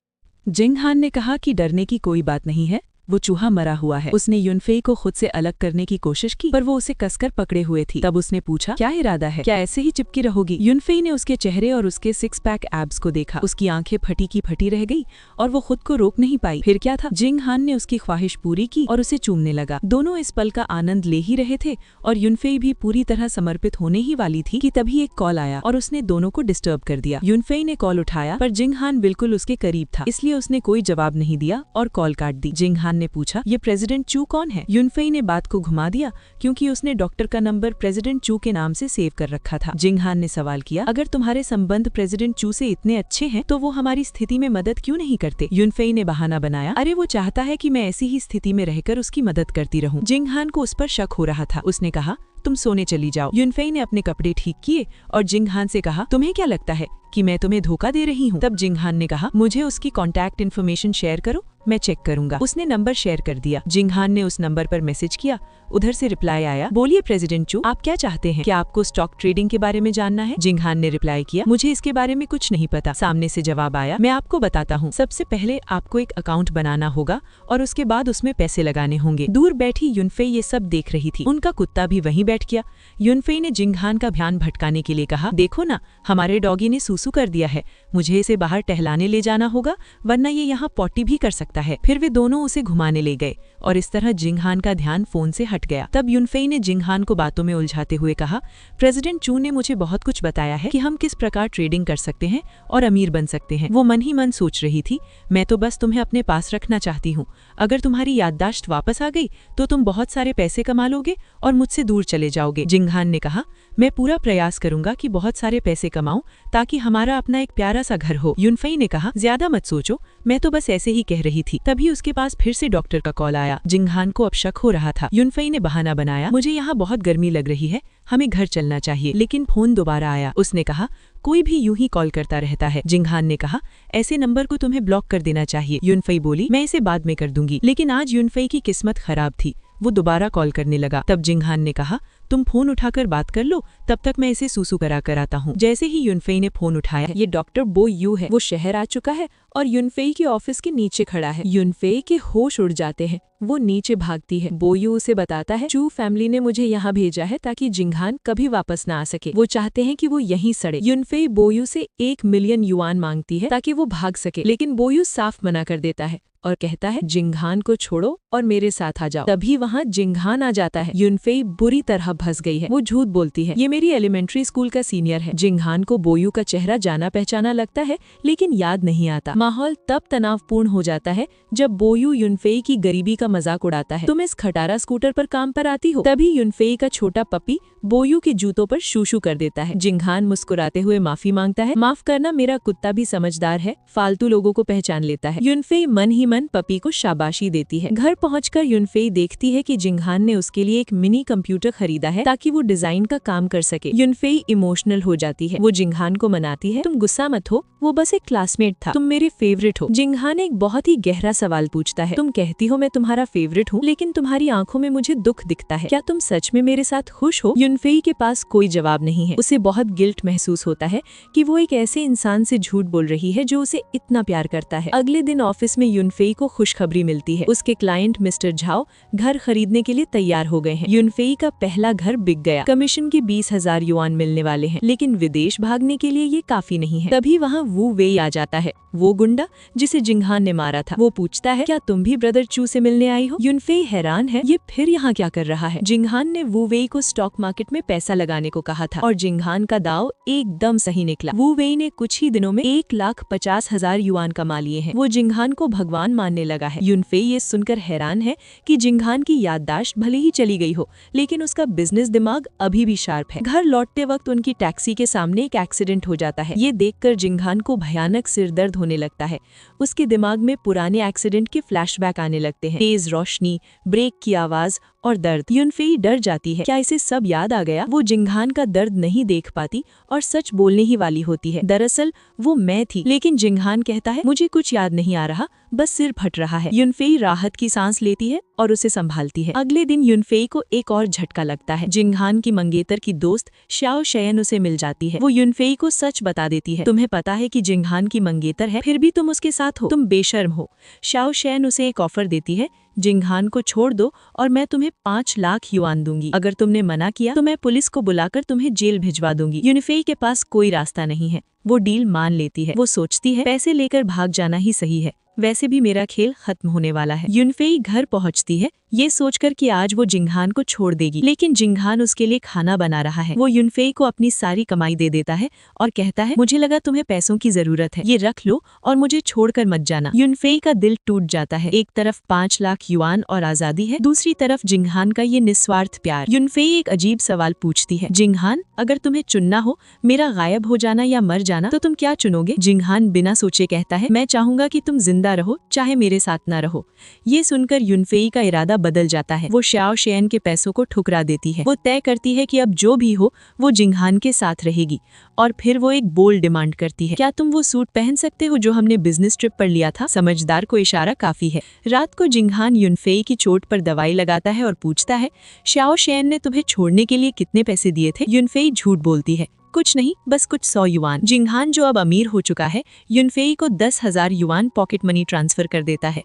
जिंगहान ने कहा कि डरने की कोई बात नहीं है,
वो चूहा मरा हुआ है। उसने युनफेई को खुद से अलग करने की कोशिश की, पर वो उसे कसकर पकड़े हुए थी। तब उसने पूछा, क्या इरादा है, क्या ऐसे ही चिपकी रहोगी? युनफेई ने उसके चेहरे और उसके 6 पैक एब्स को देखा। उसकी आंखें फटी की फटी रह गई और वो खुद को रोक नहीं पाई। फिर क्या था, जिंग हान ने उसकी ख्वाहिश पूरी की और उसे चूमने लगा। दोनों इस पल का आनंद ले ही रहे थे और युनफेई भी पूरी तरह समर्पित होने ही वाली थी कि तभी एक कॉल आया और उसने दोनों को डिस्टर्ब कर दिया। युनफेई ने कॉल उठाया, पर जिंग हान बिल्कुल उसके करीब था, इसलिए उसने कोई जवाब नहीं दिया और कॉल काट दी। जिंग हान ने पूछा, ये प्रेसिडेंट चू कौन है? युनफेई ने बात को घुमा दिया क्योंकि उसने डॉक्टर का नंबर प्रेसिडेंट चू के नाम से सेव कर रखा था। जिंग हान ने सवाल किया, अगर तुम्हारे संबंध प्रेसिडेंट चू से इतने अच्छे हैं तो वो हमारी स्थिति में मदद क्यों नहीं करते? युनफेई ने बहाना बनाया, अरे वो चाहता है कि मैं ऐसी ही स्थिति में रहकर उसकी मदद करती रहूं। जिंग हान को उस पर शक हो रहा था। उसने कहा, तुम सोने चली जाओ। युनफेई ने अपने कपड़े ठीक किए और जिंग हान से कहा, तुम्हें क्या लगता है कि मैं तुम्हें धोखा दे रही हूँ? तब जिंग हान ने कहा, मुझे उसकी कॉन्टैक्ट इन्फॉर्मेशन शेयर करो, मैं चेक करूंगा। उसने नंबर शेयर कर दिया। जिंग हान ने उस नंबर पर मैसेज किया। उधर से रिप्लाई आया, बोलिए प्रेसिडेंट चू, आप क्या चाहते हैं? क्या आपको स्टॉक ट्रेडिंग के बारे में जानना है? जिंग हान ने रिप्लाई किया, मुझे इसके बारे में कुछ नहीं पता। सामने से जवाब आया, मैं आपको बताता हूँ। सबसे पहले आपको एक अकाउंट बनाना होगा और उसके बाद उसमें पैसे लगाने होंगे। दूर बैठी युनफेई ये सब देख रही थी। उनका कुत्ता भी वहीं बैठ गया। युनफेई ने जिंग हान का ध्यान भटकाने के लिए कहा, देखो ना, हमारे डॉगी ने सूसू कर दिया है, मुझे इसे बाहर टहलाने ले जाना होगा, वरना ये यहाँ पॉटी भी कर सकता है। फिर वे दोनों उसे घुमाने ले गए और इस तरह जिंग हान का ध्यान फोन से हट गया। तब युनफेई ने जिंग हान को बातों में उलझाते हुए कहा, प्रेसिडेंट चू ने मुझे बहुत कुछ बताया है कि हम किस प्रकार ट्रेडिंग कर सकते हैं और अमीर बन सकते हैं। वो मन ही मन सोच रही थी, मैं तो बस तुम्हें अपने पास रखना चाहती हूँ। अगर तुम्हारी याददाश्त वापस आ गई तो तुम बहुत सारे पैसे कमा लोगे और मुझसे दूर चले जाओगे। जिंग हान ने कहा, मैं पूरा प्रयास करूंगा कि बहुत सारे पैसे कमाऊं ताकि हमारा अपना एक प्यारा सा घर हो। युनफेई ने कहा, ज्यादा मत सोचो, मैं तो बस ऐसे ही कह रही थी। तभी उसके पास फिर से डॉक्टर का कॉल आया। जिंग हान को अब शक हो रहा था। युनफेई ने बहाना बनाया, मुझे यहाँ बहुत गर्मी लग रही है, हमें घर चलना चाहिए। लेकिन फोन दोबारा आया। उसने कहा, कोई भी यूं ही कॉल करता रहता है। जिंग हान ने कहा, ऐसे नंबर को तुम्हें ब्लॉक कर देना चाहिए। युनफेई बोली, मैं इसे बाद में कर दूंगी। लेकिन आज युनफेई की किस्मत खराब थी। वो दोबारा कॉल करने लगा। तब जिंग हान ने कहा, तुम फोन उठाकर बात कर लो, तब तक मैं इसे सूसू करा कर आता हूँ। जैसे ही युनफेई ने फोन उठाया, ये डॉक्टर बो यू है। वो शहर आ चुका है और युनफेई के ऑफिस के नीचे खड़ा है। युनफेई के होश उड़ जाते हैं। वो नीचे भागती है। बो यू उसे बताता है, चू फैमिली ने मुझे यहाँ भेजा है ताकि जिंग हान कभी वापस ना आ सके। वो चाहते हैं कि वो यहीं सड़े। युनफेई बो यू से 1 मिलियन युआन मांगती है ताकि वो भाग सके, लेकिन बो यू साफ मना कर देता है और कहता है, जिंग हान को छोड़ो और मेरे साथ आ जाओ। तभी वहाँ जिंग हान आ जाता है। युनफेई बुरी तरह फंस गई है। वो झूठ बोलती है, ये मेरी एलिमेंट्री स्कूल का सीनियर है। जिंग हान को बोयू का चेहरा जाना पहचाना लगता है, लेकिन याद नहीं आता। माहौल तब तनावपूर्ण हो जाता है जब बोयू युनफेई की गरीबी का मजाक उड़ाता है। तुम इस खटारा स्कूटर पर काम पर आती हो? तभी युनफेई का छोटा पपी बोयू के जूतों पर शूशू कर देता है। जिंग हान मुस्कुराते हुए माफी मांगता है, माफ करना, मेरा कुत्ता भी समझदार है, फालतू लोगों को पहचान लेता है। युनफेई मन ही मन पपी को शाबाशी देती है। घर पहुंचकर युनफेई देखती है कि जिंग हान ने उसके लिए एक मिनी कंप्यूटर खरीदा है ताकि वो डिजाइन का काम कर सके। युनफेई इमोशनल हो जाती है। वो जिंग हान को मनाती है, तुम गुस्सा मत हो, वो बस एक क्लासमेट था, तुम मेरे फेवरेट हो। जिंग हान एक बहुत ही गहरा सवाल पूछता है, तुम कहती हो मैं तुम्हारा फेवरेट हूँ, लेकिन तुम्हारी आंखों में मुझे दुख दिखता है, क्या तुम सच में मेरे साथ खुश हो? युनफेई के पास कोई जवाब नहीं है। उसे बहुत गिल्ट महसूस होता है कि वो एक ऐसे इंसान से झूठ बोल रही है जो उसे इतना प्यार करता है। अगले दिन ऑफिस में युनफेई को खुशखबरी मिलती है। उसके क्लाइंट मिस्टर झाओ घर खरीदने के लिए तैयार हो गए हैं। युनफेई का पहला घर बिक गया। कमीशन के 20,000 युआन मिलने वाले हैं, लेकिन विदेश भागने के लिए ये काफी नहीं है। तभी वहाँ वू वेई आ जाता है, वो गुंडा जिसे जिंग हान ने मारा था। वो पूछता है, क्या तुम भी ब्रदर चू से मिलने आई हो? युनफेई हैरान है, ये फिर यहाँ क्या कर रहा है? जिंग हान ने वू वेई को स्टॉक मार्केट में पैसा लगाने को कहा था और जिंग हान का दाव एकदम सही निकला। वू वेई ने कुछ ही दिनों में 1,50,000 युआन कमा लिए हैं। वो जिंग हान को भगवान मानने लगा है। युनफेई ये सुनकर हैरान है कि जिंग हान की याददाश्त भले ही चली गई हो, लेकिन उसका बिजनेस दिमाग अभी भी शार्प है। घर लौटते वक्त उनकी टैक्सी के सामने एक एक्सीडेंट हो जाता है। ये देखकर जिंग हान को भयानक सिर दर्द होने लगता है। उसके दिमाग में पुराने एक्सीडेंट के फ्लैशबैक आने लगते हैं। तेज रोशनी, ब्रेक की आवाज और दर्द। युनफेई डर जाती है, क्या इसे सब याद आ गया? वो जिंग हान का दर्द नहीं देख पाती और सच बोलने ही वाली होती है, दरअसल वो मैं थी। लेकिन जिंग हान कहता है, मुझे कुछ याद नहीं आ रहा, बस सिर फट रहा है। युनफेई राहत की सांस लेती है और उसे संभालती है। अगले दिन युनफेई को एक और झटका लगता है। जिंग हान की मंगेतर की दोस्त शाओ शेयन उसे मिल जाती है। वो युनफेई को सच बता देती है, तुम्हें पता है कि जिंग हान की मंगेतर है, फिर भी तुम उसके साथ हो, तुम बेशर्म हो। शाओ शेयन उसे एक ऑफर देती है
जिंगहान को छोड़ दो और मैं तुम्हें 5 लाख युआन दूंगी। अगर तुमने मना किया तो मैं पुलिस को बुलाकर तुम्हें जेल भिजवा दूंगी। यूनफेई के पास कोई रास्ता नहीं है, वो डील मान लेती है। वो सोचती है पैसे लेकर भाग जाना ही सही है, वैसे भी मेरा खेल खत्म होने वाला है। यूनफेई घर पहुंचती है ये सोचकर कि आज वो जिंगहान को छोड़ देगी, लेकिन जिंगहान उसके लिए खाना बना रहा है। वो यूनफेई को अपनी सारी कमाई दे देता है और कहता है मुझे लगा तुम्हें पैसों की जरूरत है, ये रख लो और मुझे छोड़कर मत जाना। यूनफेई का दिल टूट जाता है। एक तरफ 5 लाख युआन और आजादी है, दूसरी तरफ जिंगहान का ये निस्वार्थ प्यार। यूनफेई एक अजीब सवाल पूछती है, जिंगहान अगर तुम्हें चुनना हो मेरा गायब हो जाना या मर जाना तो तुम क्या चुनोगे? जिंगहान बिना सोचे कहता है मैं चाहूंगा कि तुम जिंदा रहो चाहे मेरे साथ ना रहो। ये सुनकर यूनफेई का इरादा बदल जाता है। वो शाओ शेन के पैसों को ठुकरा देती है। वो तय करती है कि अब जो भी हो वो जिंगहान के साथ रहेगी और फिर वो एक बोल्ड डिमांड करती है, क्या तुम वो सूट पहन सकते हो जो हमने बिजनेस ट्रिप पर लिया था? समझदार को इशारा काफी है। रात को जिंगहान यूनफेई की चोट पर दवाई लगाता है और पूछता है शाओ शेन ने तुम्हें छोड़ने के लिए कितने पैसे दिए थे? यूनफेई झूठ बोलती है, कुछ नहीं, बस कुछ 100 युआन। जिंगहान जो अब अमीर हो चुका है यूनफेई को 10,000 युआन पॉकेट मनी ट्रांसफर कर देता है।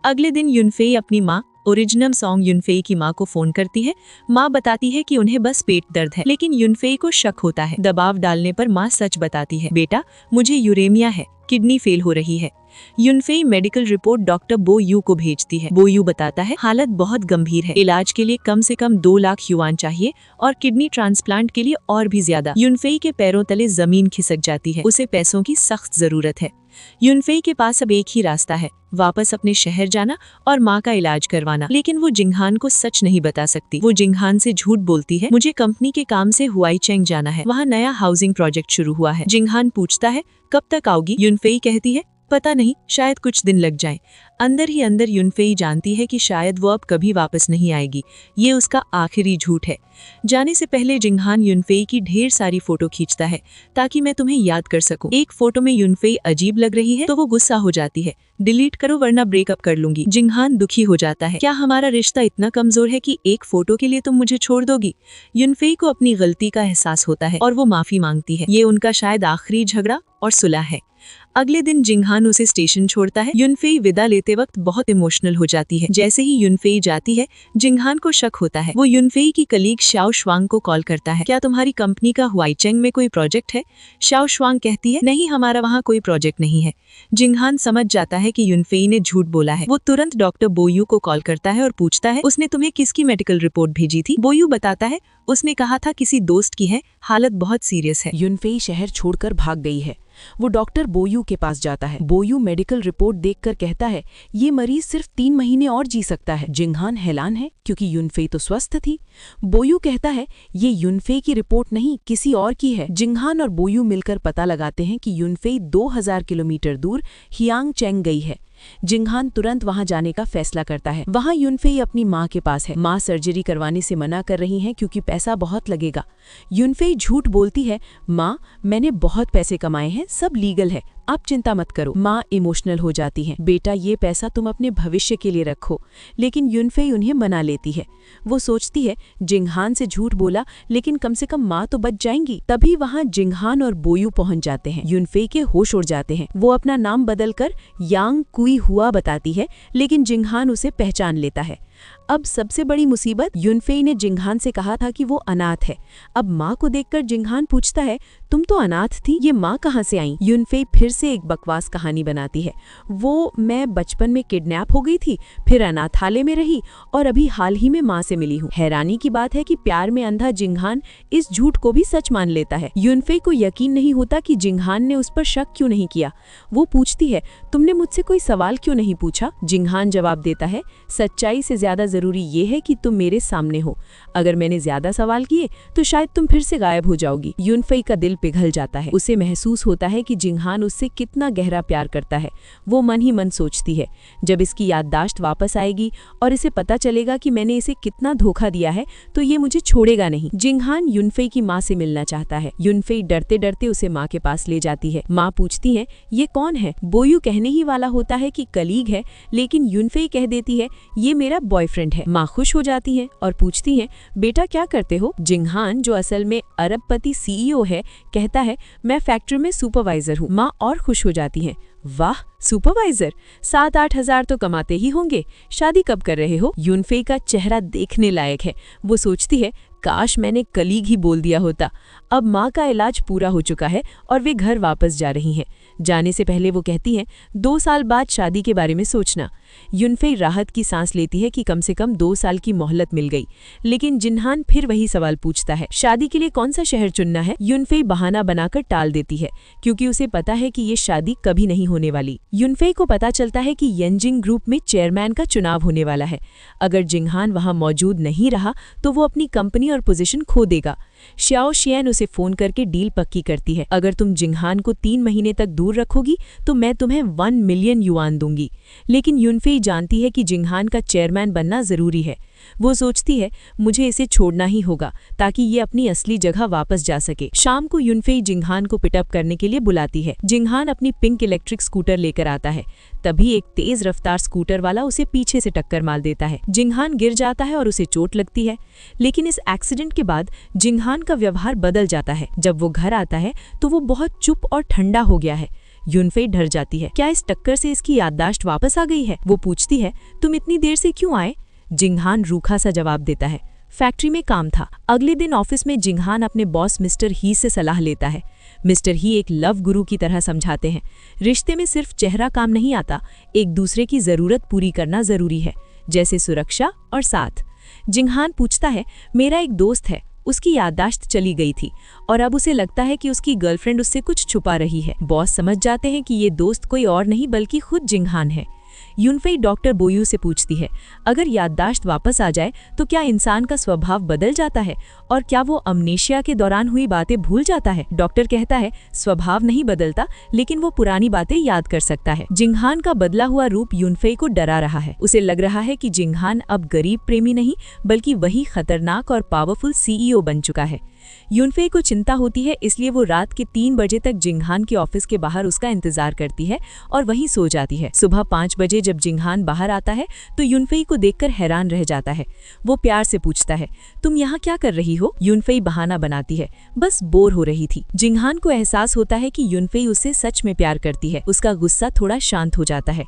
अगले दिन यूनफेई अपनी माँ ओरिजिनल सॉन्ग यूनफेई की माँ को फोन करती है। माँ बताती है कि उन्हें बस पेट दर्द है, लेकिन यूनफेई को शक होता है। दबाव डालने पर माँ सच बताती है, बेटा मुझे यूरेमिया है, किडनी फेल हो रही है। यूनफेई मेडिकल रिपोर्ट डॉक्टर बो यू को भेजती है। बो यू बताता है हालत बहुत गंभीर है, इलाज के लिए कम से कम 2 लाख युआन चाहिए और किडनी ट्रांसप्लांट के लिए और भी ज्यादा। यूनफेई के पैरों तले जमीन खिसक जाती है, उसे पैसों की सख्त जरूरत है। यूनफेई के पास अब एक ही रास्ता है, वापस अपने शहर जाना और माँ का इलाज करवाना। लेकिन वो जिंगहान को सच नहीं बता सकती। वो जिंगहान से झूठ बोलती है, मुझे कंपनी के काम से हुआईचेंग जाना है, वहाँ नया हाउसिंग प्रोजेक्ट शुरू हुआ है। जिंगहान पूछता है कब तक आओगी? यूनफेई कहती है पता नहीं, शायद कुछ दिन लग जाएं। अंदर ही अंदर यूनफेई जानती है कि शायद वो अब कभी वापस नहीं आएगी। ये उसका आखिरी झूठ है। जाने से पहले जिंगहान यूनफेई की ढेर सारी फोटो खींचता है ताकि मैं तुम्हें याद कर सकूं। एक फोटो में यूनफेई अजीब लग रही है तो वो गुस्सा हो जाती है, डिलीट करो वरना ब्रेकअप कर लूंगी। जिंगहान दुखी हो जाता है, क्या हमारा रिश्ता इतना कमजोर है कि एक फोटो के लिए तुम मुझे छोड़ दोगी? यूनफेई को अपनी गलती का एहसास होता है और वो माफी मांगती है। ये उनका शायद आखिरी झगड़ा और सुलह है। अगले दिन जिंगहान उसे स्टेशन छोड़ता है। यूनफेई विदा लेते वक्त बहुत इमोशनल हो जाती है। जैसे ही यूनफेई जाती है जिंगहान को शक होता है। वो यूनफेई की कलीग शाओ शुआंग को कॉल करता है, क्या तुम्हारी कंपनी का हुआईचेंग में कोई प्रोजेक्ट है? शाओ शुआंग कहती है नहीं, हमारा वहाँ कोई प्रोजेक्ट नहीं है। जिंगहान समझ जाता है कि यूनफेई ने झूठ बोला है। वो तुरंत डॉक्टर बोयू को कॉल करता है और पूछता है उसने तुम्हें किसकी मेडिकल रिपोर्ट भेजी थी? बोयू बताता है उसने कहा था किसी दोस्त की है, हालत बहुत सीरियस है।
यूनफेई शहर छोड़कर भाग गई है। वो डॉक्टर बोयू के पास जाता है। बोयू मेडिकल रिपोर्ट देखकर कहता है ये मरीज सिर्फ 3 महीने और जी सकता है। जिंगहान हैरान है क्योंकि यूनफेई तो स्वस्थ थी। बोयू कहता है ये यूनफेई की रिपोर्ट नहीं, किसी और की है। जिंगहान और बोयू मिलकर पता लगाते हैं कि यूनफेई 2000 किलोमीटर दूर हियांगचेंग गई है। जिंगहान तुरंत वहां जाने का फैसला करता है। वहां यूनफेई अपनी माँ के पास है। माँ सर्जरी करवाने से मना कर रही हैं क्योंकि पैसा बहुत लगेगा। यूनफेई झूठ बोलती है, माँ मैंने बहुत पैसे कमाए हैं, सब लीगल है, आप चिंता मत करो। माँ इमोशनल हो जाती हैं, बेटा ये पैसा तुम अपने भविष्य के लिए रखो। लेकिन यूनफेई उन्हें मना लेती है। वो सोचती है जिंगहान से झूठ बोला लेकिन कम से कम माँ तो बच जाएंगी। तभी वहाँ जिंगहान और बोयू पहुंच जाते हैं। यूनफेई के होश उड़ जाते हैं। वो अपना नाम बदलकर यांग कुई हुआ बताती है, लेकिन जिंगहान उसे पहचान लेता है। अब सबसे बड़ी मुसीबत, यूनफेई ने जिंगहान से कहा था कि वो अनाथ है। अब माँ को देखकर जिंगहान पूछता है तुम तो अनाथ थी, ये माँ कहाँ से आई? यूनफेई फिर से एक बकवास कहानी बनाती है। मैं बचपन में किडनैप हो गई थी, फिर अनाथालय में रही और अभी हाल ही में माँ से मिली हूँ। हैरानी की बात है कि प्यार में अंधा जिंगहान इस झूठ को भी सच मान लेता है। यूनफेई को यकीन नहीं होता कि जिंगहान ने उस पर शक क्यों नहीं किया। वो पूछती है तुमने मुझसे कोई सवाल क्यों नहीं पूछा? जिंगहान जवाब देता है सच्चाई से ज्यादा जरूरी ये है कि तुम मेरे सामने हो। अगर मैंने ज्यादा सवाल किए तो शायद तुम फिर से गायब हो जाओगी। यूनफेई का दिल पिघल जाता है। उसे महसूस होता है कि जिंगहान उससे कितना गहरा प्यार करता है। वो मन ही मन सोचती है जब इसकी याददाश्त वापस आएगी और इसे पता चलेगा कि मैंने इसे कितना धोखा दिया है तो ये मुझे छोड़ेगा नहीं। जिंगहान यूनफेई की माँ से मिलना चाहता है। यूनफेई डरते डरते उसे माँ के पास ले जाती है। माँ पूछती है ये कौन है? बोयू कहने ही वाला होता है कि कलीग है, लेकिन यूनफेई कह देती है ये मेरा बॉयफ्रेंड है। माँ खुश हो जाती है और पूछती है बेटा क्या करते हो? जिंगहान जो असल में अरबपति CEO है कहता है मैं फैक्ट्री में सुपरवाइजर हूँ। माँ और खुश हो जाती है। वाह, सुपरवाइजर 7-8 हजार तो कमाते ही होंगे। शादी कब कर रहे हो? यूनफेई का चेहरा देखने लायक है। वो सोचती है, काश मैंने कलीग ही बोल दिया होता। अब माँ का इलाज पूरा हो चुका है और वे घर वापस जा रही हैं। जाने से पहले वो कहती हैं, 2 साल बाद शादी के बारे में सोचना। यूनफेई राहत की सांस लेती है कि कम से कम 2 साल की मोहलत मिल गई। लेकिन जिन्हान फिर वही सवाल पूछता है, शादी के लिए कौन सा शहर चुनना है? यूनफेई बहाना बनाकर टाल देती है, क्योंकि उसे पता है कि ये शादी कभी नहीं होने वाली। यूनफेई को पता चलता है कि येनजिंग ग्रुप में चेयरमैन का चुनाव होने वाला है। अगर जिंगहान वहां मौजूद नहीं रहा तो वो अपनी कंपनी और पोजीशन खो देगा। श्याओ शियन उसे फोन करके डील पक्की करती है, अगर तुम जिंगहान को 3 महीने तक दूर रखोगी तो मैं तुम्हें 1 मिलियन युआन दूंगी। लेकिन यूनफेई जानती है कि जिंगहान का चेयरमैन बनना जरूरी है। वो सोचती है, मुझे इसे छोड़ना ही होगा ताकि ये अपनी असली जगह वापस जा सके। शाम को यूनफेई जिंगहान को पिटअप करने के लिए बुलाती है। जिंगहान अपनी पिंक इलेक्ट्रिक स्कूटर लेकर आता है। तभी एक तेज रफ्तार स्कूटर वाला उसे पीछे से टक्कर मार देता है। जिंगहान गिर जाता है और उसे चोट लगती है। लेकिन इस एक्सीडेंट के बाद जिंगहान का व्यवहार बदल जाता है। जब वो घर आता है तो वो बहुत चुप और ठंडा हो गया है। यूनफेई डर जाती है, क्या इस टक्कर से इसकी याददाश्त वापस आ गई है? वो पूछती है, तुम इतनी देर से क्यों आए? जिंगहान रूखा सा जवाब देता है, फैक्ट्री में काम था। अगले दिन ऑफिस में जिंगहान अपने बॉस मिस्टर ही से सलाह लेता है। मिस्टर ही एक लव गुरु की तरह समझाते हैं, रिश्ते में सिर्फ चेहरा काम नहीं आता, एक दूसरे की जरूरत पूरी करना जरूरी है, जैसे सुरक्षा और साथ। जिंगहान पूछता है, मेरा एक दोस्त है, उसकी याददाश्त चली गई थी और अब उसे लगता है कि उसकी गर्लफ्रेंड उससे कुछ छुपा रही है। बॉस समझ जाते हैं कि ये दोस्त कोई और नहीं बल्कि खुद जिंगहान है। यूनफेई डॉक्टर बोयू से पूछती है, अगर याददाश्त वापस आ जाए तो क्या इंसान का स्वभाव बदल जाता है और क्या वो अमनेशिया के दौरान हुई बातें भूल जाता है? डॉक्टर कहता है, स्वभाव नहीं बदलता, लेकिन वो पुरानी बातें याद कर सकता है। जिंगहान का बदला हुआ रूप यूनफेई को डरा रहा है। उसे लग रहा है कि जिंगहान अब गरीब प्रेमी नहीं बल्कि वही खतरनाक और पावरफुल CEO बन चुका है। यूनफेई को चिंता होती है, इसलिए वो रात के 3 बजे तक जिंगहान के ऑफिस के बाहर उसका इंतजार करती है और वहीं सो जाती है। सुबह 5 बजे जब जिंगहान बाहर आता है तो यूनफेई को देखकर हैरान रह जाता है। वो प्यार से पूछता है, तुम यहाँ क्या कर रही हो? यूनफेई बहाना बनाती है, बस बोर हो रही थी। जिंगहान को एहसास होता है कि यूनफेई उससे सच में प्यार करती है। उसका गुस्सा थोड़ा शांत हो जाता है।